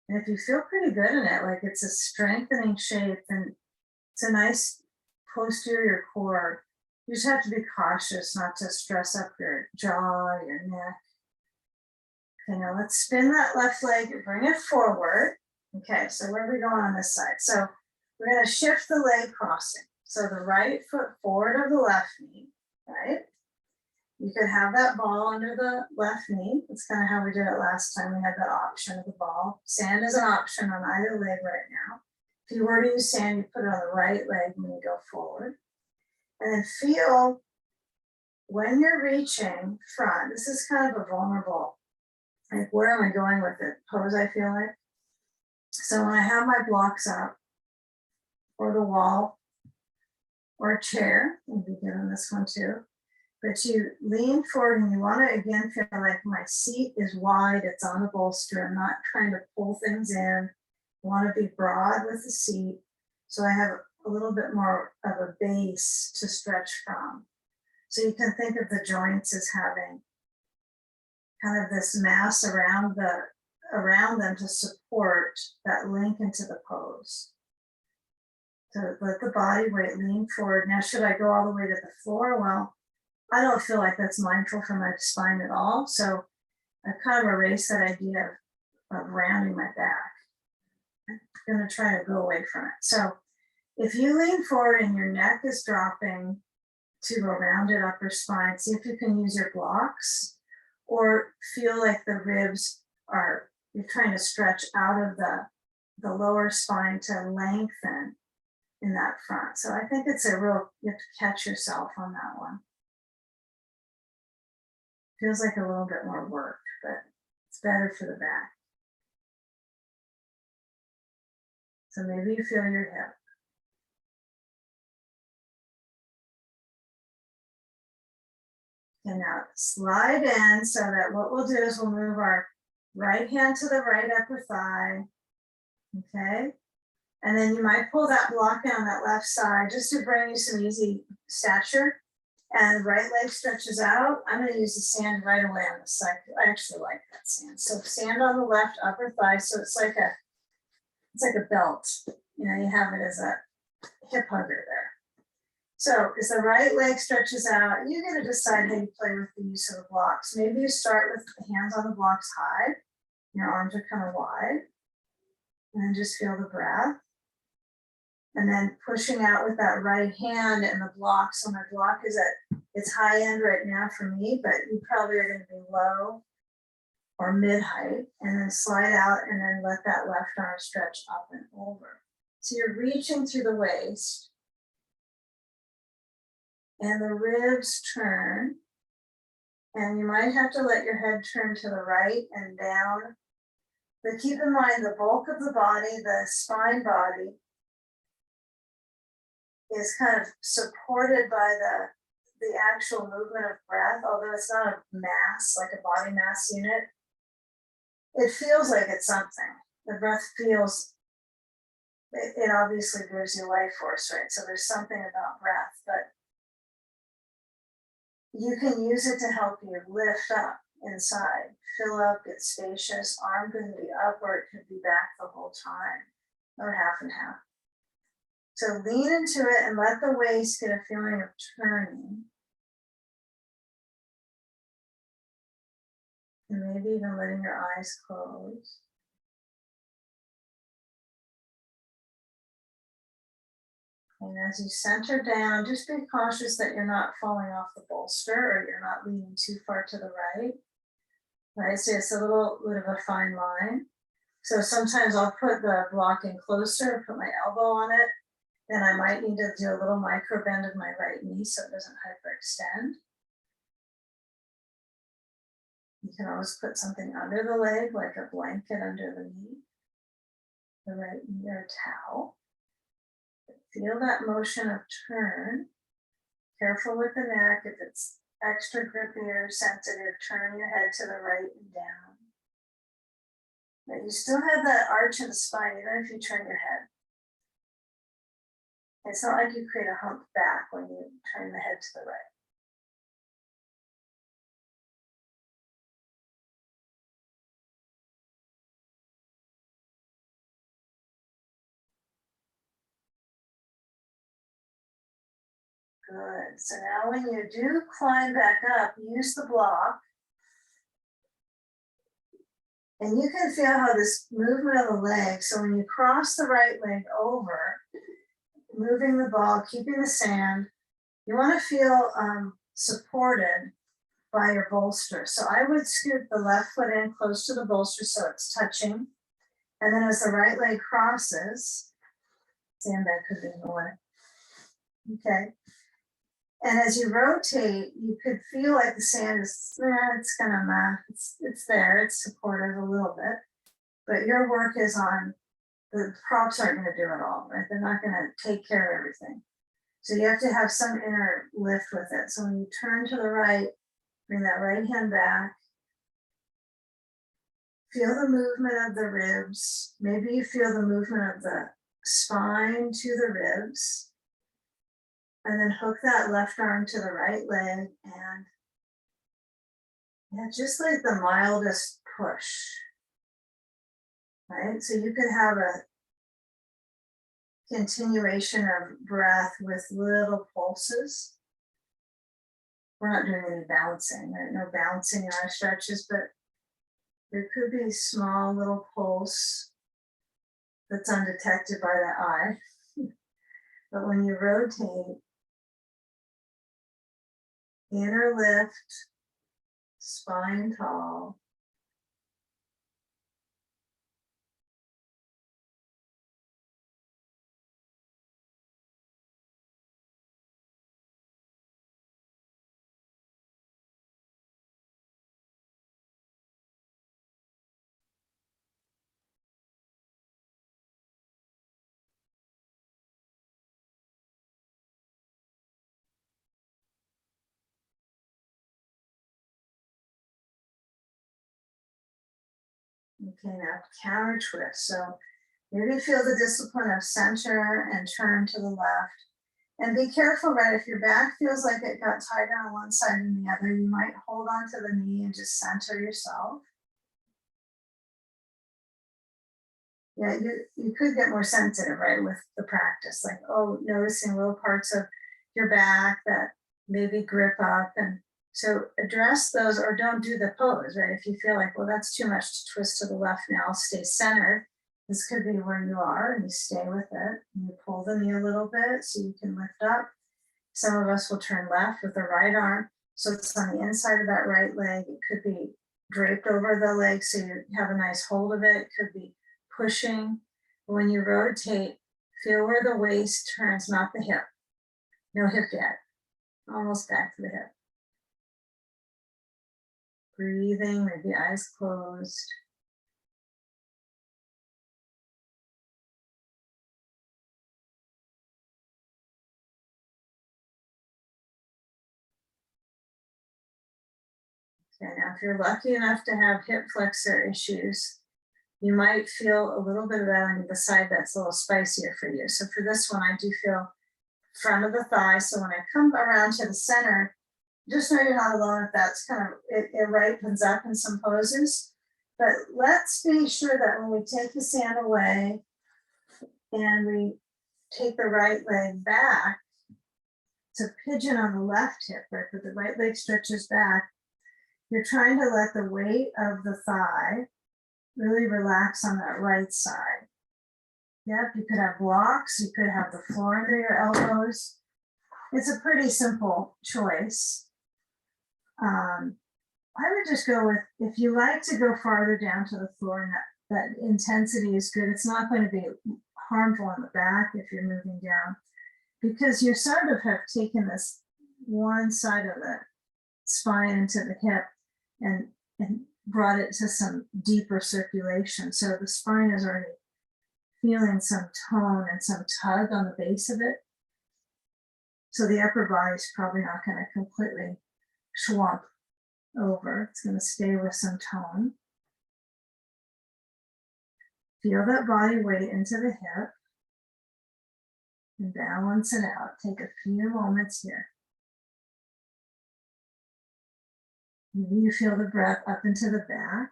And if you feel pretty good in it, like it's a strengthening shape and it's a nice posterior core, you just have to be cautious not to stress up your jaw, your neck. Okay, now let's spin that left leg and bring it forward. Okay, so where are we going on this side? So we're going to shift the leg crossing. So the right foot forward of the left knee, right? You could have that ball under the left knee. That's kind of how we did it last time. We had that option of the ball. Sand is an option on either leg right now. If you were to use sand, you put it on the right leg when you go forward. And then feel when you're reaching front, this is kind of a vulnerable, like where am I going with it pose, I feel like. So when I have my blocks up, or the wall, or a chair, we'll be doing this one too, but you lean forward and you want to again feel like my seat is wide, it's on a bolster, I'm not trying to pull things in. I want to be broad with the seat, so I have a little bit more of a base to stretch from. So you can think of the joints as having kind of this mass around the around them to support that link into the pose. So let the body weight lean forward. Now, should I go all the way to the floor? Well, I don't feel like that's mindful for my spine at all. So I've kind of erased that idea of rounding my back. I'm going to try to go away from it. So if you lean forward and your neck is dropping to a rounded upper spine, see if you can use your blocks or feel like the ribs are, you're trying to stretch out of the lower spine to lengthen in that front. So I think it's a real, you have to catch yourself on that one. Feels like a little bit more work, but it's better for the back. So maybe you feel your hip. And now slide in so that what we'll do is we'll move our right hand to the right upper thigh. Okay. And then you might pull that block in on that left side just to bring you some easy stature. And right leg stretches out. I'm going to use the sand right away on the side. I actually like that sand. So sand on the left upper thigh. So it's like a belt. You know, you have it as a hip hugger there. So as the right leg stretches out, you're going to decide how you play with the use of the blocks. Maybe you start with the hands on the blocks high. Your arms are kind of wide. And then just feel the breath. And then pushing out with that right hand and the block. So my block is at its high end right now for me, but you probably are going to be low or mid height. And then slide out and then let that left arm stretch up and over. So you're reaching through the waist. And the ribs turn. And you might have to let your head turn to the right and down. But keep in mind the bulk of the body, the spine body, is kind of supported by the actual movement of breath, although it's not a mass, like a body mass unit. It feels like it's something. The breath feels, it obviously gives you life force, right? So there's something about breath, but you can use it to help you lift up inside, fill up, get spacious. Arm can be up or it could be back the whole time, or half and half. So lean into it and let the waist get a feeling of turning. And maybe even letting your eyes close. And as you center down, just be cautious that you're not falling off the bolster or you're not leaning too far to the right. Right, so it's a little bit of a fine line. So sometimes I'll put the block in closer, put my elbow on it. Then I might need to do a little micro bend of my right knee so it doesn't hyperextend. You can always put something under the leg, like a blanket under the knee, the right knee or a towel. Feel that motion of turn. Careful with the neck. If it's extra grippy or sensitive, turn your head to the right and down. But you still have that arch in the spine, even if you turn your head. It's not like you create a hump back when you turn the head to the right. Good. So now when you do climb back up, use the block. And you can feel how this movement of the leg, so when you cross the right leg over, moving the ball, keeping the sand, you want to feel supported by your bolster. So I would scoot the left foot in close to the bolster so it's touching. And then as the right leg crosses, sandbag could be in the way. Okay. And as you rotate, you could feel like the sand is, it's gonna, it's there, it's supportive a little bit. But your work is on, the props aren't gonna do it all, right? They're not gonna take care of everything. So you have to have some inner lift with it. So when you turn to the right, bring that right hand back. Feel the movement of the ribs. Maybe you feel the movement of the spine to the ribs. And then hook that left arm to the right leg and yeah, just like the mildest push. right? So you could have a continuation of breath with little pulses. We're not doing any bouncing, right? No bouncing in our stretches, but there could be a small little pulse that's undetected by the eye. But when you rotate, inner lift, spine tall. Okay, now counter twist. So maybe feel the discipline of center and turn to the left. And be careful, right? If your back feels like it got tighter on one side than the other, you might hold on to the knee and just center yourself. Yeah, you could get more sensitive, right, with the practice. Like, oh, noticing little parts of your back that maybe grip up. And so address those, or don't do the pose, right? If you feel like, well, that's too much to twist to the left now, I'll stay centered. This could be where you are, and you stay with it. And you pull the knee a little bit so you can lift up. Some of us will turn left with the right arm. So it's on the inside of that right leg. It could be draped over the leg so you have a nice hold of it. It could be pushing. When you rotate, feel where the waist turns, not the hip. No hip yet. Almost back to the hip. Breathing, maybe eyes closed. Okay, now if you're lucky enough to have hip flexor issues, you might feel a little bit of that on the side that's a little spicier for you. So for this one, I do feel front of the thigh. So when I come around to the center, just know you're not alone if that's kind of, it ripens up in some poses. But let's be sure that when we take the sand away and we take the right leg back to pigeon on the left hip, right, but the right leg stretches back, you're trying to let the weight of the thigh really relax on that right side. Yep, you could have blocks, you could have the floor under your elbows. It's a pretty simple choice. I would just go with, if you like to go farther down to the floor and that intensity is good, it's not going to be harmful on the back if you're moving down, because you sort of have taken this one side of the spine into the hip and brought it to some deeper circulation. So the spine is already feeling some tone and some tug on the base of it. So the upper body is probably not going to completely swamp over. It's going to stay with some tone. Feel that body weight into the hip and balance it out. Take a few moments here. Maybe you feel the breath up into the back.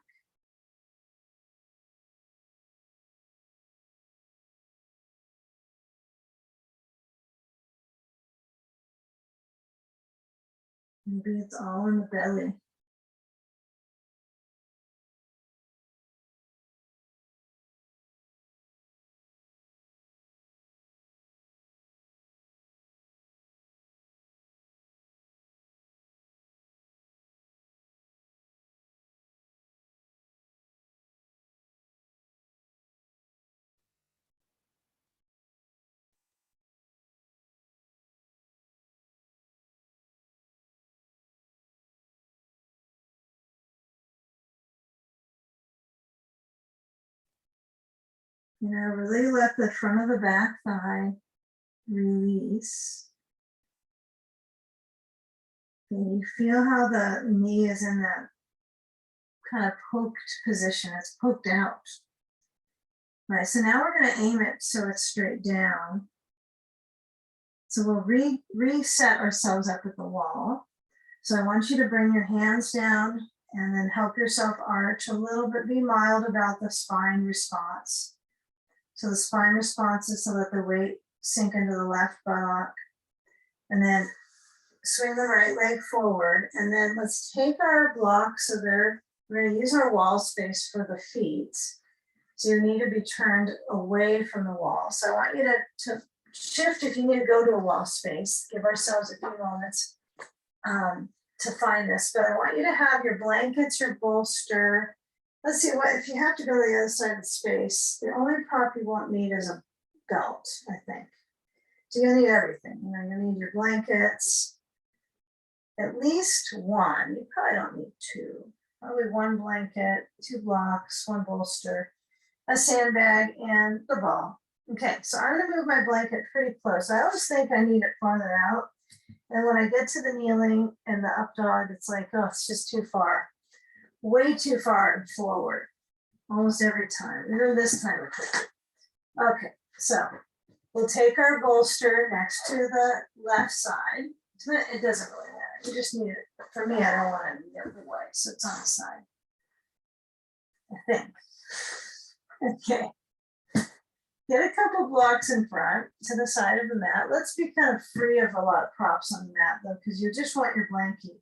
Maybe it's all in the belly. You know, really let the front of the back thigh release. And you feel how the knee is in that kind of poked position. It's poked out. Right, so now we're going to aim it so it's straight down. So we'll reset ourselves up at the wall. So I want you to bring your hands down and then help yourself arch a little bit, be mild about the spine response. So the spine response is to let the weight sink into the left buttock, and then swing the right leg forward. And then let's take our blocks. So we're going to use our wall space for the feet. So you need to be turned away from the wall. So I want you to shift if you need to go to a wall space. Give ourselves a few moments to find this. But I want you to have your blankets, your bolster. Let's see, what if you have to go to the other side of the space, the only prop you won't need is a belt, I think. So you'll need everything. You know, you'll need your blankets, at least one. You probably don't need two. Probably one blanket, two blocks, one bolster, a sandbag, and the ball. Okay, so I'm gonna move my blanket pretty close. I always think I need it farther out. And when I get to the kneeling and the up dog, it's like, oh, it's just too far. Way too far and forward. Almost every time. Even this time it could. Okay, so we'll take our bolster next to the left side. It doesn't really matter. You just need it. For me, I don't want it the other way, so it's on the side. I think. Okay. Get a couple blocks in front to the side of the mat. Let's be kind of free of a lot of props on the mat though, because you just want your blanket.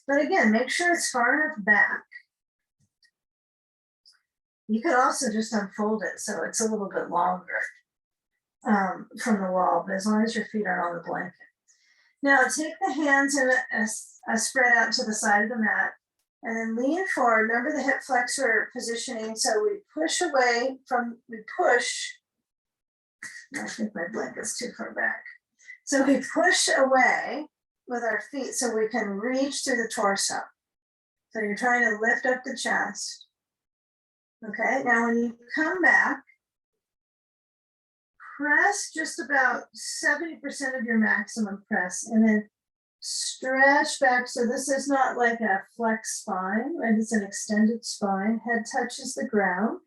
But again, make sure it's far enough back. You could also just unfold it so it's a little bit longer from the wall, but as long as your feet aren't on the blanket. Now take the hands in a spread out to the side of the mat and then lean forward. Remember the hip flexor positioning. So we push away from, I think my blanket's too far back. So we push away with our feet so we can reach through the torso. So you're trying to lift up the chest. Okay, now when you come back, press just about 70% of your maximum press and then stretch back. So this is not like a flex spine, right? It's an extended spine. Head touches the ground.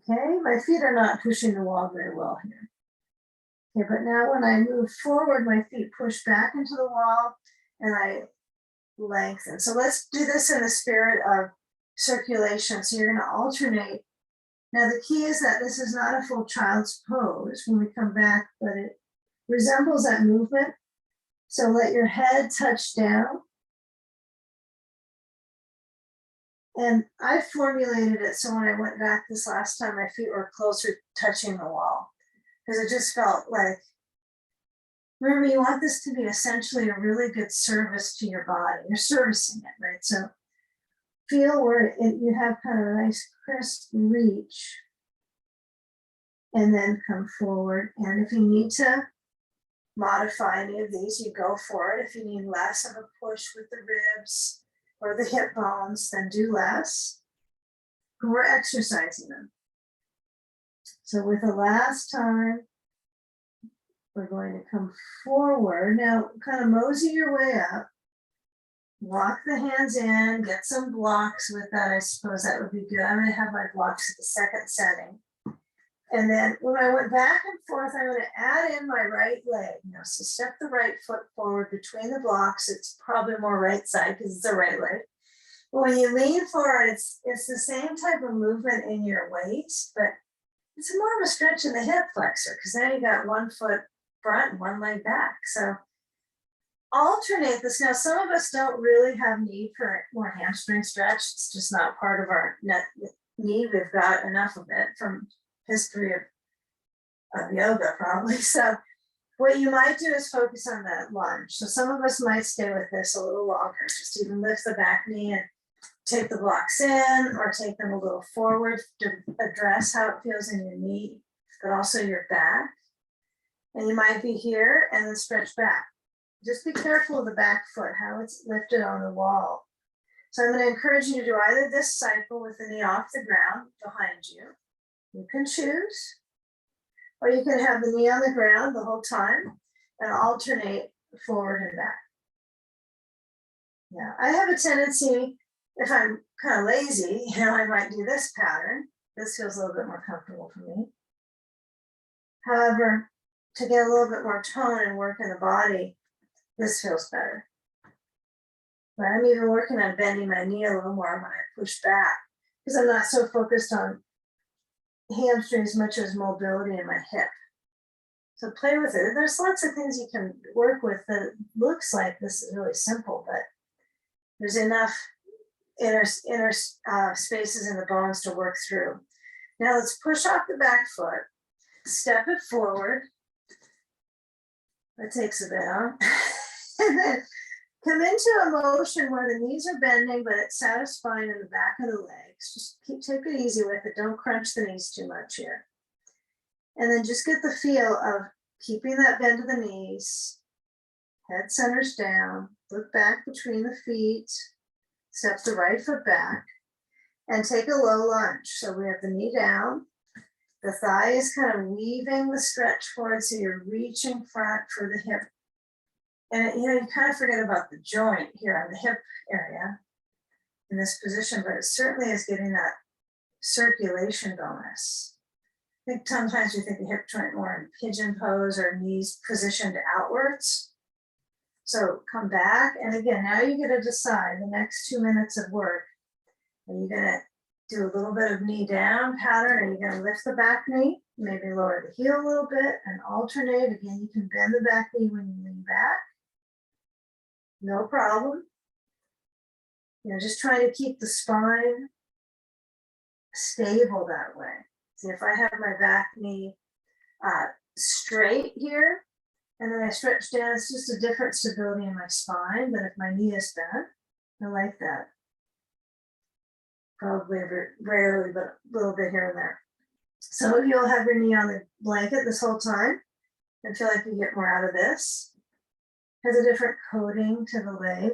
Okay, my feet are not pushing the wall very well here. Okay, but now when I move forward, my feet push back into the wall and I lengthen. So let's do this in the spirit of circulation. So you're going to alternate. Now the key is that this is not a full child's pose when we come back, but it resembles that movement. So let your head touch down. And I formulated it so when I went back this last time, my feet were closer touching the wall because it just felt like, remember, you want this to be essentially a really good service to your body. You're servicing it, right? So feel where you have kind of a nice crisp reach and then come forward. And if you need to modify any of these, you go for it. If you need less of a push with the ribs or the hip bones, then do less. We're exercising them. So with the last time, we're going to come forward. Now, kind of mosey your way up. Walk the hands in, get some blocks with that. I suppose that would be good. I'm going to have my blocks at the second setting. And then when I went back and forth, I'm going to add in my right leg. So step the right foot forward between the blocks. It's probably more right side because it's the right leg. But when you lean forward, it's the same type of movement in your waist, but it's more of a stretch in the hip flexor because now you got one foot front and one leg back. So alternate this. Now, some of us don't really have need for more hamstring stretch. It's just not part of our need. We've got enough of it from history of yoga probably. So what you might do is focus on that lunge. So some of us might stay with this a little longer, just even lift the back knee and take the blocks in or take them a little forward to address how it feels in your knee, but also your back. And you might be here and then stretch back. Just be careful of the back foot, how it's lifted on the wall. So I'm going to encourage you to do either this cycle with the knee off the ground behind you. You can choose, or you can have the knee on the ground the whole time and alternate forward and back. Yeah, I have a tendency, if I'm kind of lazy, I might do this pattern. This feels a little bit more comfortable for me. However, to get a little bit more tone and work in the body, this feels better. But I'm even working on bending my knee a little more when I push back, because I'm not so focused on hamstring as much as mobility in my hip. So play with it. There's lots of things you can work with that looks like this is really simple, but there's enough inner spaces in the bones to work through. Now let's push off the back foot, step it forward. That takes a bit, huh? And then come into a motion where the knees are bending, but it's satisfying in the back of the legs. Just take it easy with it. Don't crunch the knees too much here. And then just get the feel of keeping that bend of the knees, head centers down, look back between the feet, step the right foot back, and take a low lunge. So we have the knee down, the thigh is kind of weaving the stretch forward, so you're reaching front for the hip. And you kind of forget about the joint here on the hip area in this position, but it certainly is getting that circulation bonus. I think sometimes we think the hip joint more in pigeon pose or knees positioned outwards. So come back, and again, now you get to decide the next 2 minutes of work. Are you gonna do a little bit of knee down pattern? Are you gonna lift the back knee, maybe lower the heel a little bit and alternate? Again, you can bend the back knee when you lean back. No problem. Just trying to keep the spine stable that way. See, if I have my back knee straight here, and then I stretch down, it's just a different stability in my spine than if my knee is bent. I like that. Probably rarely, but a little bit here and there. Some of you will have your knee on the blanket this whole time and feel like you get more out of this. Has a different coating to the leg.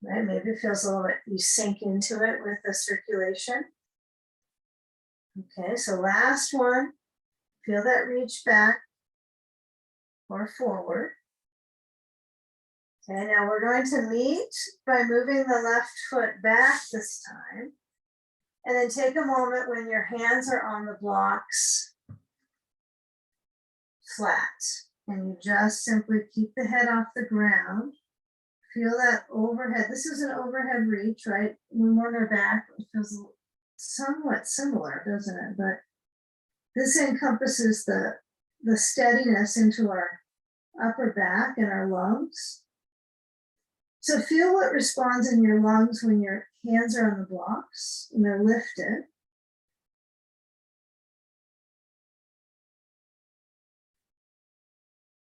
Right? Maybe it feels a little bit, you sink into it with the circulation. Okay, so last one. Feel that reach back or forward. Okay, now we're going to meet by moving the left foot back this time. And then take a moment when your hands are on the blocks flat. And you just simply keep the head off the ground. Feel that overhead. This is an overhead reach, right? When we're back, it feels somewhat similar, doesn't it? But this encompasses the steadiness into our upper back and our lungs. So feel what responds in your lungs when your hands are on the blocks and they're lifted.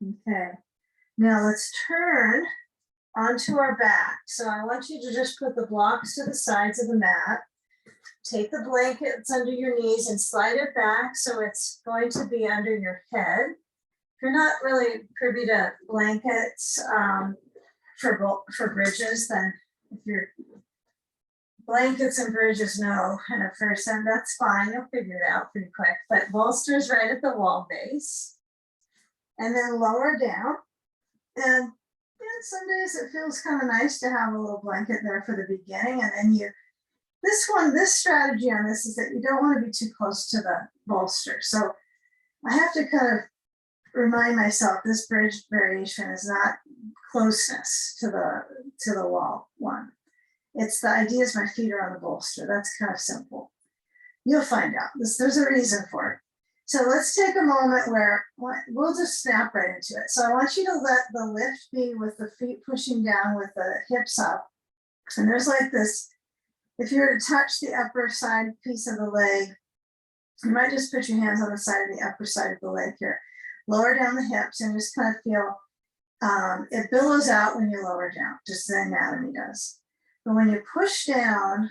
Okay, now let's turn onto our back. So I want you to just put the blocks to the sides of the mat. Take the blankets under your knees and slide it back so it's going to be under your head. If you're not really privy to blankets for bridges, then if you're blankets and bridges, no, and at first, and that's fine, you'll figure it out pretty quick. But bolsters right at the wall base, and then lower down. And some days it feels kind of nice to have a little blanket there for the beginning, and then this strategy on this is that you don't want to be too close to the bolster. So I have to kind of remind myself this bridge variation is not closeness to the wall one. It's the idea is my feet are on the bolster. That's kind of simple. You'll find out. There's a reason for it. So let's take a moment where we'll just snap right into it. So I want you to let the lift be with the feet pushing down with the hips up. And there's like this, if you were to touch the upper side piece of the leg, you might just put your hands on the side of the upper side of the leg here. Lower down the hips and just kind of feel, it billows out when you lower down, just the anatomy does. But when you push down,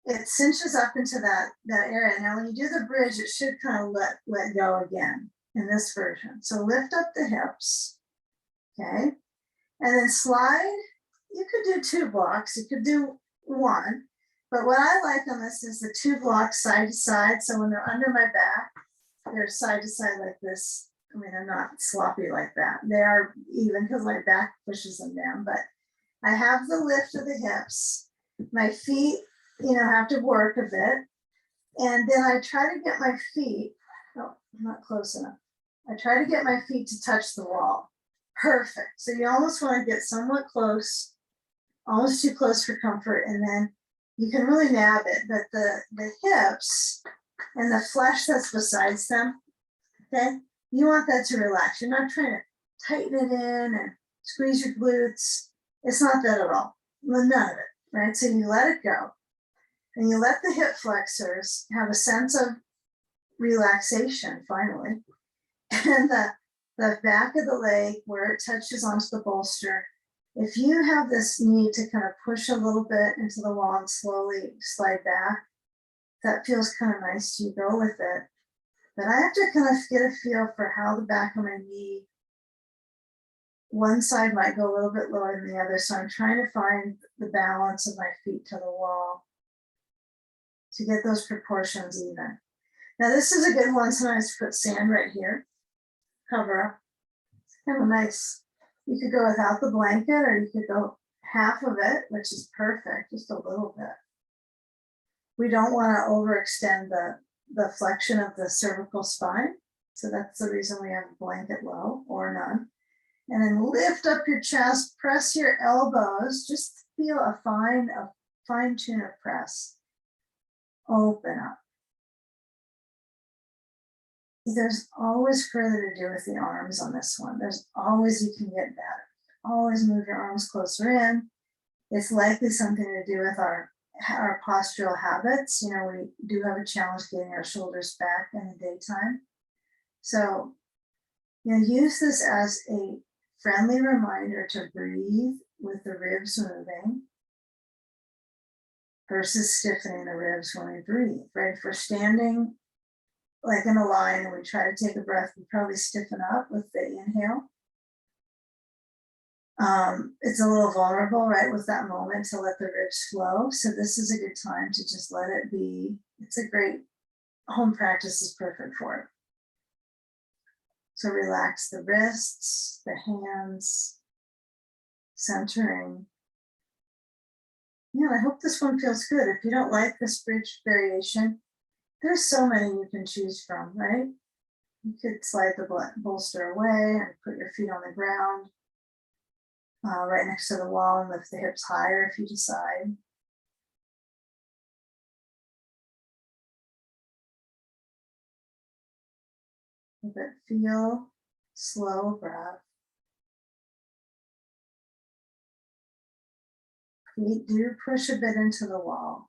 it cinches up into that area. Now, when you do the bridge, it should kind of let go again in this version. So lift up the hips, okay? And then slide. You could do 2 blocks. You could do 1. But what I like on this is the 2 blocks side to side. So when they're under my back, they're side to side like this. I mean, they're not sloppy like that. They are even because my back pushes them down. But I have the lift of the hips. My feet, have to work a bit. And then I try to get my feet, oh, I'm not close enough. I try to get my feet to touch the wall. Perfect. So you almost want to get somewhat close almost too close for comfort, and then you can really nab it, but the hips and the flesh that's besides them, okay, you want that to relax. You're not trying to tighten it in and squeeze your glutes. It's not that at all. Well, none of it, right? So you let it go, and you let the hip flexors have a sense of relaxation finally, and the back of the leg where it touches onto the bolster. If you have this need to kind of push a little bit into the wall and slowly slide back, that feels kind of nice. You go with it. But I have to kind of get a feel for how the back of my knee, one side might go a little bit lower than the other. So I'm trying to find the balance of my feet to the wall to get those proportions even. Now this is a good one. Sometimes put sand right here, cover up. It's kind of nice. You could go without the blanket, or you could go half of it, which is perfect, just a little bit. We don't want to overextend the flexion of the cervical spine. So that's the reason we have a blanket low or none. And then lift up your chest, press your elbows, just feel a fine tune of press. Open up. There's always further to do with the arms on this one. There's always, you can get better. Always move your arms closer in. It's likely something to do with our postural habits. You know, we do have a challenge getting our shoulders back in the daytime. So, you know, use this as a friendly reminder to breathe with the ribs moving versus stiffening the ribs when we breathe, right? If we're standing like in a line and we try to take a breath, we probably stiffen up with the inhale. It's a little vulnerable, right, with that moment to let the ribs flow. So this is a good time to just let it be. It's a great home practice, is perfect for it. So relax the wrists, the hands, centering. Yeah, I hope this one feels good. If you don't like this bridge variation, there's so many you can choose from, right? You could slide the bolster away and put your feet on the ground, right next to the wall, and lift the hips higher if you decide. But feel slow breath. Feet do push a bit into the wall.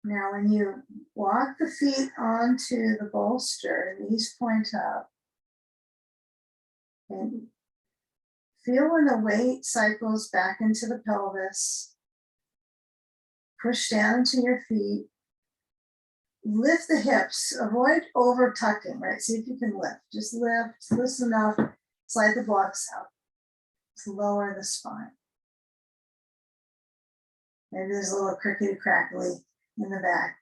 Now, when you walk the feet onto the bolster, knees point up, and feel when the weight cycles back into the pelvis. Push down into your feet. Lift the hips. Avoid over tucking, right? See if you can lift. Just lift enough. Slide the blocks out to lower the spine. Maybe there's a little crickety crackly in the back.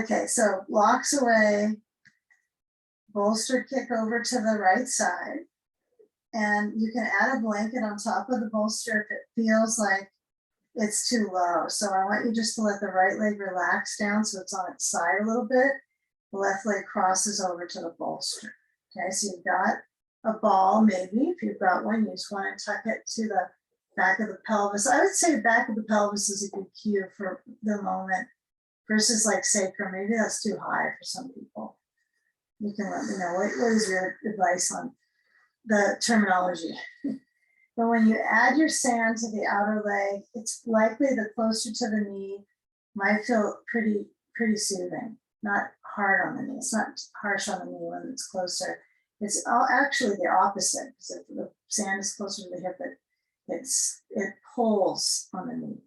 Okay, so blocks away. Bolster kick over to the right side. And you can add a blanket on top of the bolster if it feels like it's too low. So I want you just to let the right leg relax down so it's on its side a little bit. The left leg crosses over to the bolster. Okay, so you've got a ball, maybe. If you've got one, you just want to tuck it to the back of the pelvis. I would say back of the pelvis is a good cue for the moment versus like sacrum. Maybe that's too high for some people. You can let me know what is your advice on the terminology. But when you add your sand to the outer leg, it's likely the closer to the knee might feel pretty soothing, not hard on the knee. It's not harsh on the knee when it's closer. It's actually the opposite, because if the sand is closer to the hip, it pulls on the knee.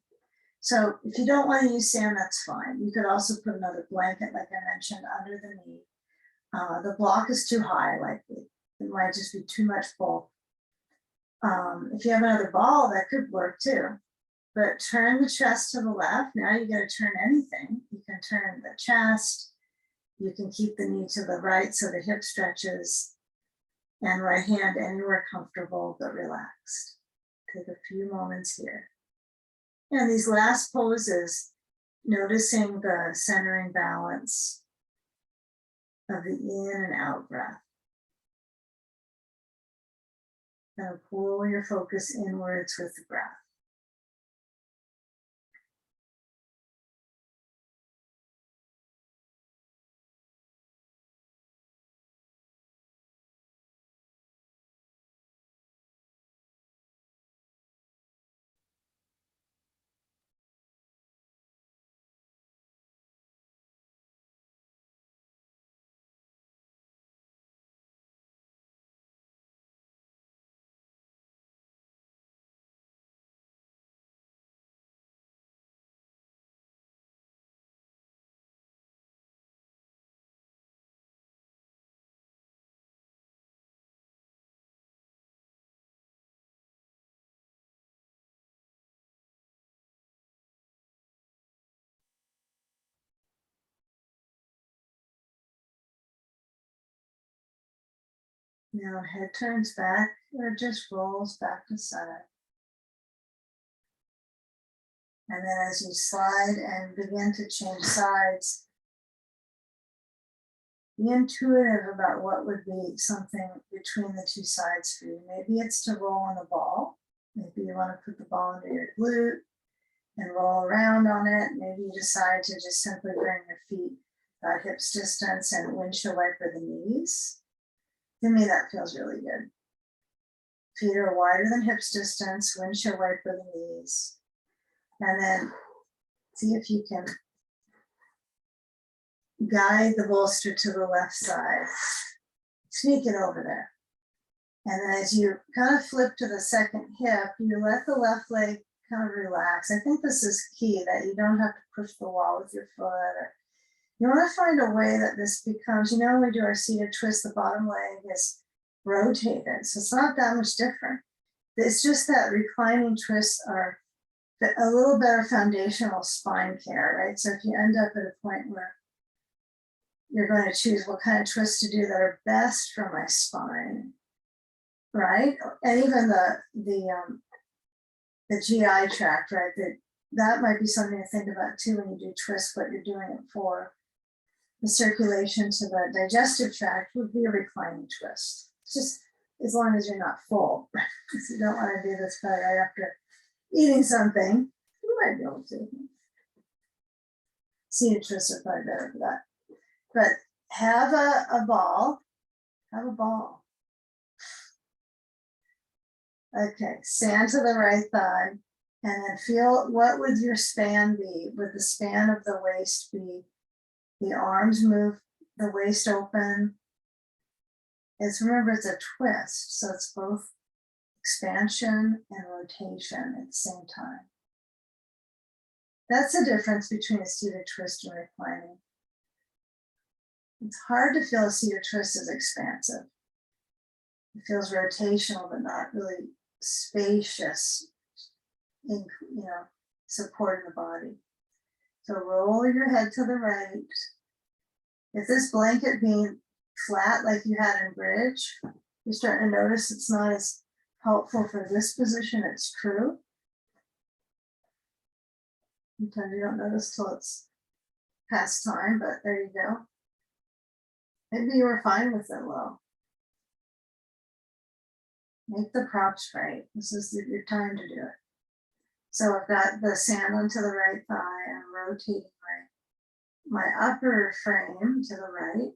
So if you don't want to use sand, that's fine. You could also put another blanket, like I mentioned, under the knee. The block is too high, likely. It might just be too much pull. If you have another ball, that could work too. But turn the chest to the left. Now you got to turn anything. You can turn the chest. You can keep the knee to the right so the hip stretches. And right hand anywhere comfortable but relaxed. Take a few moments here. And these last poses, noticing the centering balance of the in and out breath. Now pull your focus inwards with the breath. Now head turns back or just rolls back to side. And then as you slide and begin to change sides, be intuitive about what would be something between the two sides for you. Maybe it's to roll on the ball. Maybe you want to put the ball under your glute and roll around on it. Maybe you decide to just simply bring your feet about hips distance and windshield wiper the knees. To me, that feels really good. Feet are wider than hips distance, windshield wiper the knees. And then see if you can guide the bolster to the left side. Sneak it over there. And then as you kind of flip to the second hip, you let the left leg kind of relax. I think this is key, that you don't have to push the wall with your foot. Or you want to find a way that this becomes, when we do our seated twist, the bottom leg is rotated. So it's not that much different. It's just that reclining twists are a little better foundational spine care, right? So if you end up at a point where you're going to choose what kind of twists to do that are best for my spine, right? And even the GI tract, right? That might be something to think about too when you do twists, what you're doing it for. The circulation to the digestive tract would be a reclining twist. It's just as long as you're not full. Because you don't want to do this right after eating something. You might be able to. Seated twists are probably better for that. But have a ball. Have a ball. Okay, stand to the right thigh and then feel, what would your span be? Would the span of the waist be the arms move, the waist open? Remember, it's a twist, so it's both expansion and rotation at the same time. That's the difference between a seated twist and reclining. It's hard to feel a seated twist as expansive. It feels rotational, but not really spacious in, supporting the body. So roll your head to the right. If this blanket being flat like you had in bridge, you're starting to notice it's not as helpful for this position. It's true. Sometimes you don't notice till it's past time, but there you go. Maybe you were fine with it low. Make the props right. This is your time to do it. So I've got the sand onto the right thigh. I'm rotating my upper frame to the right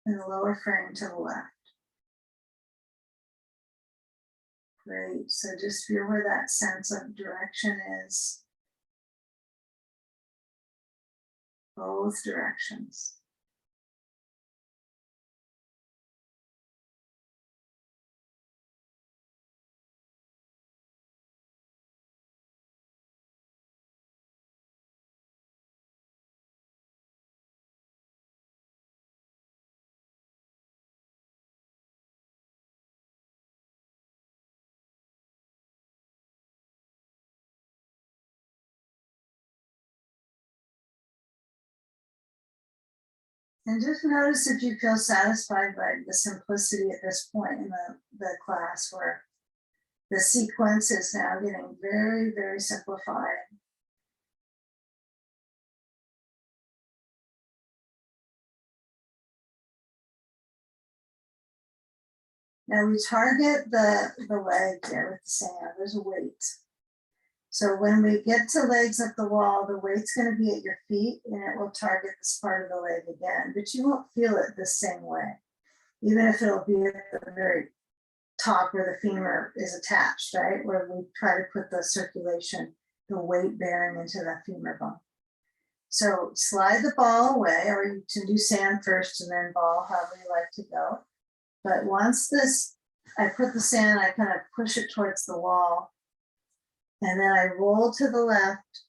and the lower frame to the left. Great. So just feel where that sense of direction is. Both directions. And just notice if you feel satisfied by the simplicity at this point in the class where the sequence is now getting very, very simplified. Now we target the leg there with the sand. There's a weight. So when we get to legs up the wall, the weight's going to be at your feet and it will target this part of the leg again, but you won't feel it the same way, even if it'll be at the very top where the femur is attached, right? Where we try to put the circulation, the weight bearing into that femur bone. So slide the ball away, or you can do sand first and then ball, however you like to go. But once this, I put the sand, I kind of push it towards the wall. And then I roll to the left,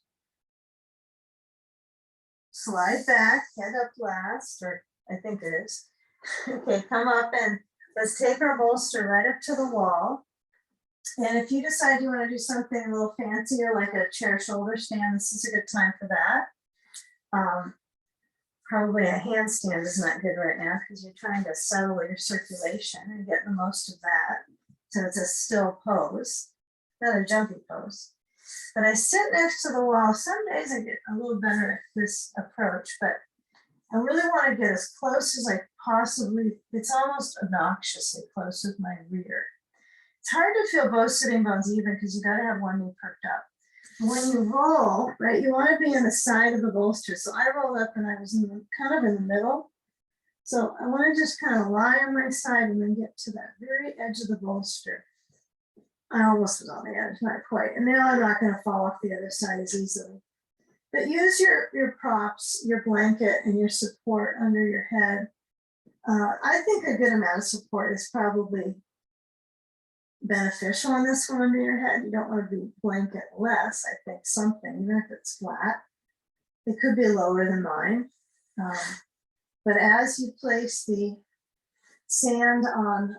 slide back, head up last, or I think it is. Okay, come up and let's take our bolster right up to the wall. And if you decide you want to do something a little fancier, like a chair shoulder stand, this is a good time for that. Probably a handstand is not good right now because you're trying to settle your circulation and get the most of that. So it's a still pose, not a jumpy pose. But I sit next to the wall. Some days I get a little better at this approach, but I really want to get as close as I possibly, it's almost obnoxiously close with my rear. It's hard to feel both sitting bones even because you got to have one knee perked up. When you roll, right, you want to be in the side of the bolster. So I rolled up and I was kind of in the middle. So I want to just kind of lie on my side and then get to that very edge of the bolster. I almost was on the edge, not quite. And now I'm not going to fall off the other side as easily. But use your props, your blanket, and your support under your head. I think a good amount of support is probably beneficial on this one under your head. You don't want to be blanket less. I think something, even if it's flat. It could be lower than mine. But as you place the sand on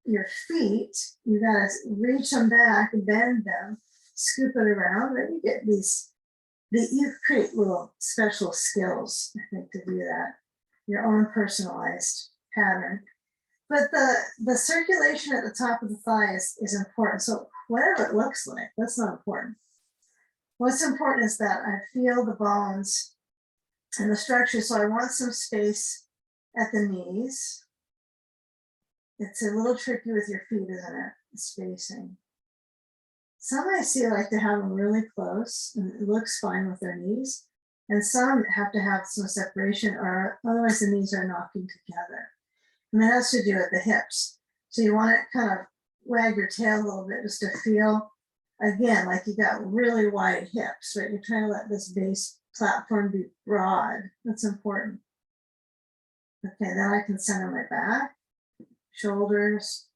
your feet, you gotta reach them back, bend them, scoop it around, and you get these, you create little special skills, I think, to do that, your own personalized pattern. But the circulation at the top of the thigh is important. So whatever it looks like, that's not important. What's important is that I feel the bones and the structure. So I want some space at the knees. It's a little tricky with your feet, isn't it? The spacing. Some I see like to have them really close and it looks fine with their knees. And some have to have some separation or otherwise the knees are knocking together. And that has to do with the hips. So you want to kind of wag your tail a little bit just to feel, again, like you got really wide hips, right? You're trying to let this base platform be broad. That's important. Okay, then I can center my back, shoulders,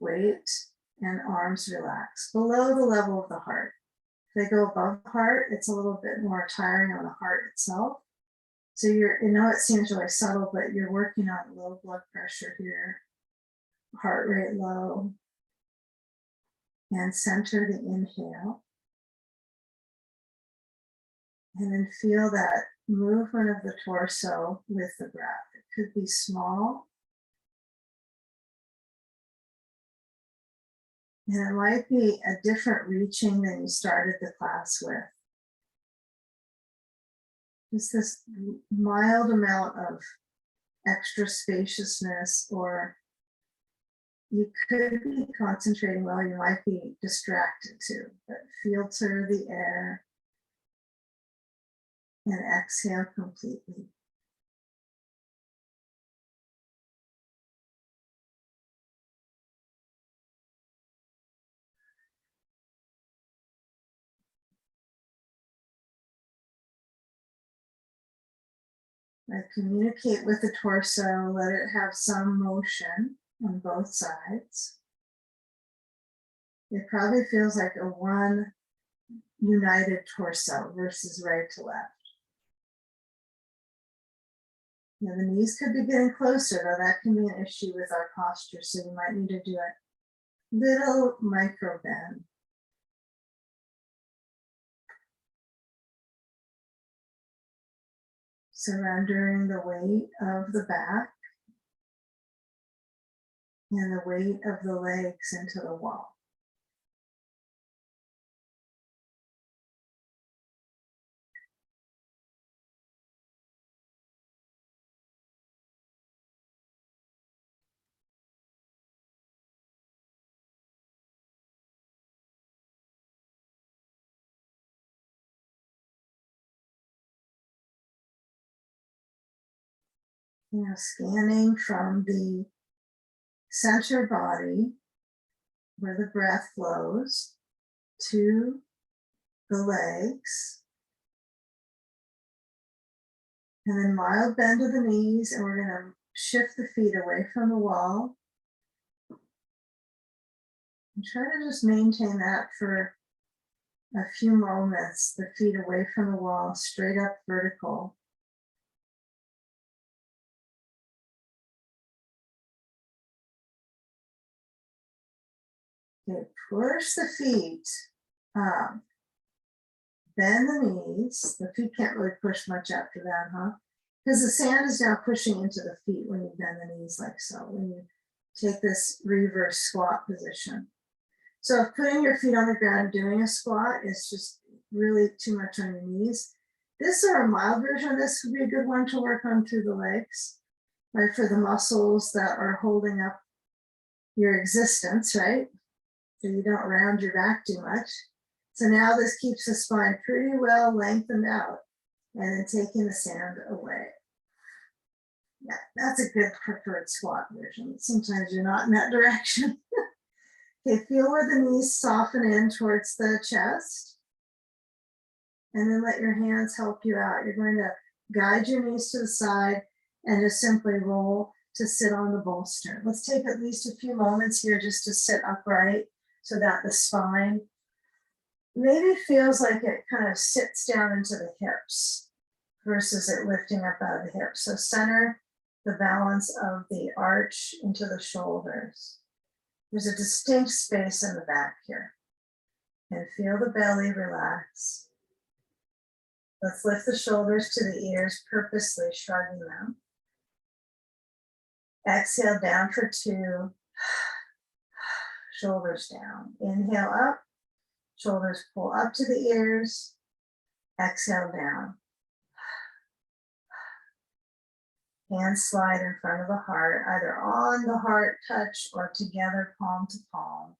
weight, and arms relax below the level of the heart. If they go above the heart, it's a little bit more tiring on the heart itself. So you know, it seems really subtle, but you're working on low blood pressure here, heart rate low, and center the inhale. And then feel that movement of the torso with the breath. It could be small. And it might be a different reaching than you started the class with. Just this mild amount of extra spaciousness, or you could be concentrating well, you might be distracted too, but filter the air and exhale completely. I communicate with the torso, let it have some motion on both sides. It probably feels like a one united torso versus right to left. Now the knees could be getting closer, though that can be an issue with our posture, so you might need to do a little micro bend. surrendering the weight of the back and the weight of the legs into the wall. Scanning from the center body where the breath flows to the legs, and then mild bend of the knees, and we're going to shift the feet away from the wall and try to just maintain that for a few moments, the feet away from the wall, straight up vertical. Okay, push the feet up, bend the knees. The feet can't really push much after that, huh? Because the sand is now pushing into the feet when you bend the knees like so, when you take this reverse squat position. So if putting your feet on the ground doing a squat is just really too much on your knees, this or a mild version of this would be a good one to work on through the legs, right? For the muscles that are holding up your existence, right? So you don't round your back too much. So now this keeps the spine pretty well lengthened out, and then taking the sand away. Yeah, that's a good preferred squat version. Sometimes you're not in that direction. Okay, feel where the knees soften in towards the chest. And then let your hands help you out. You're going to guide your knees to the side and just simply roll to sit on the bolster. Let's take at least a few moments here just to sit upright so that the spine maybe feels like it kind of sits down into the hips versus it lifting up out of the hips. So center the balance of the arch into the shoulders. There's a distinct space in the back here. And feel the belly relax. Let's lift the shoulders to the ears, purposely shrugging them. Exhale down for 2. Shoulders down. Inhale up. Shoulders pull up to the ears. Exhale down. Hands slide in front of the heart, either on the heart touch or together palm to palm.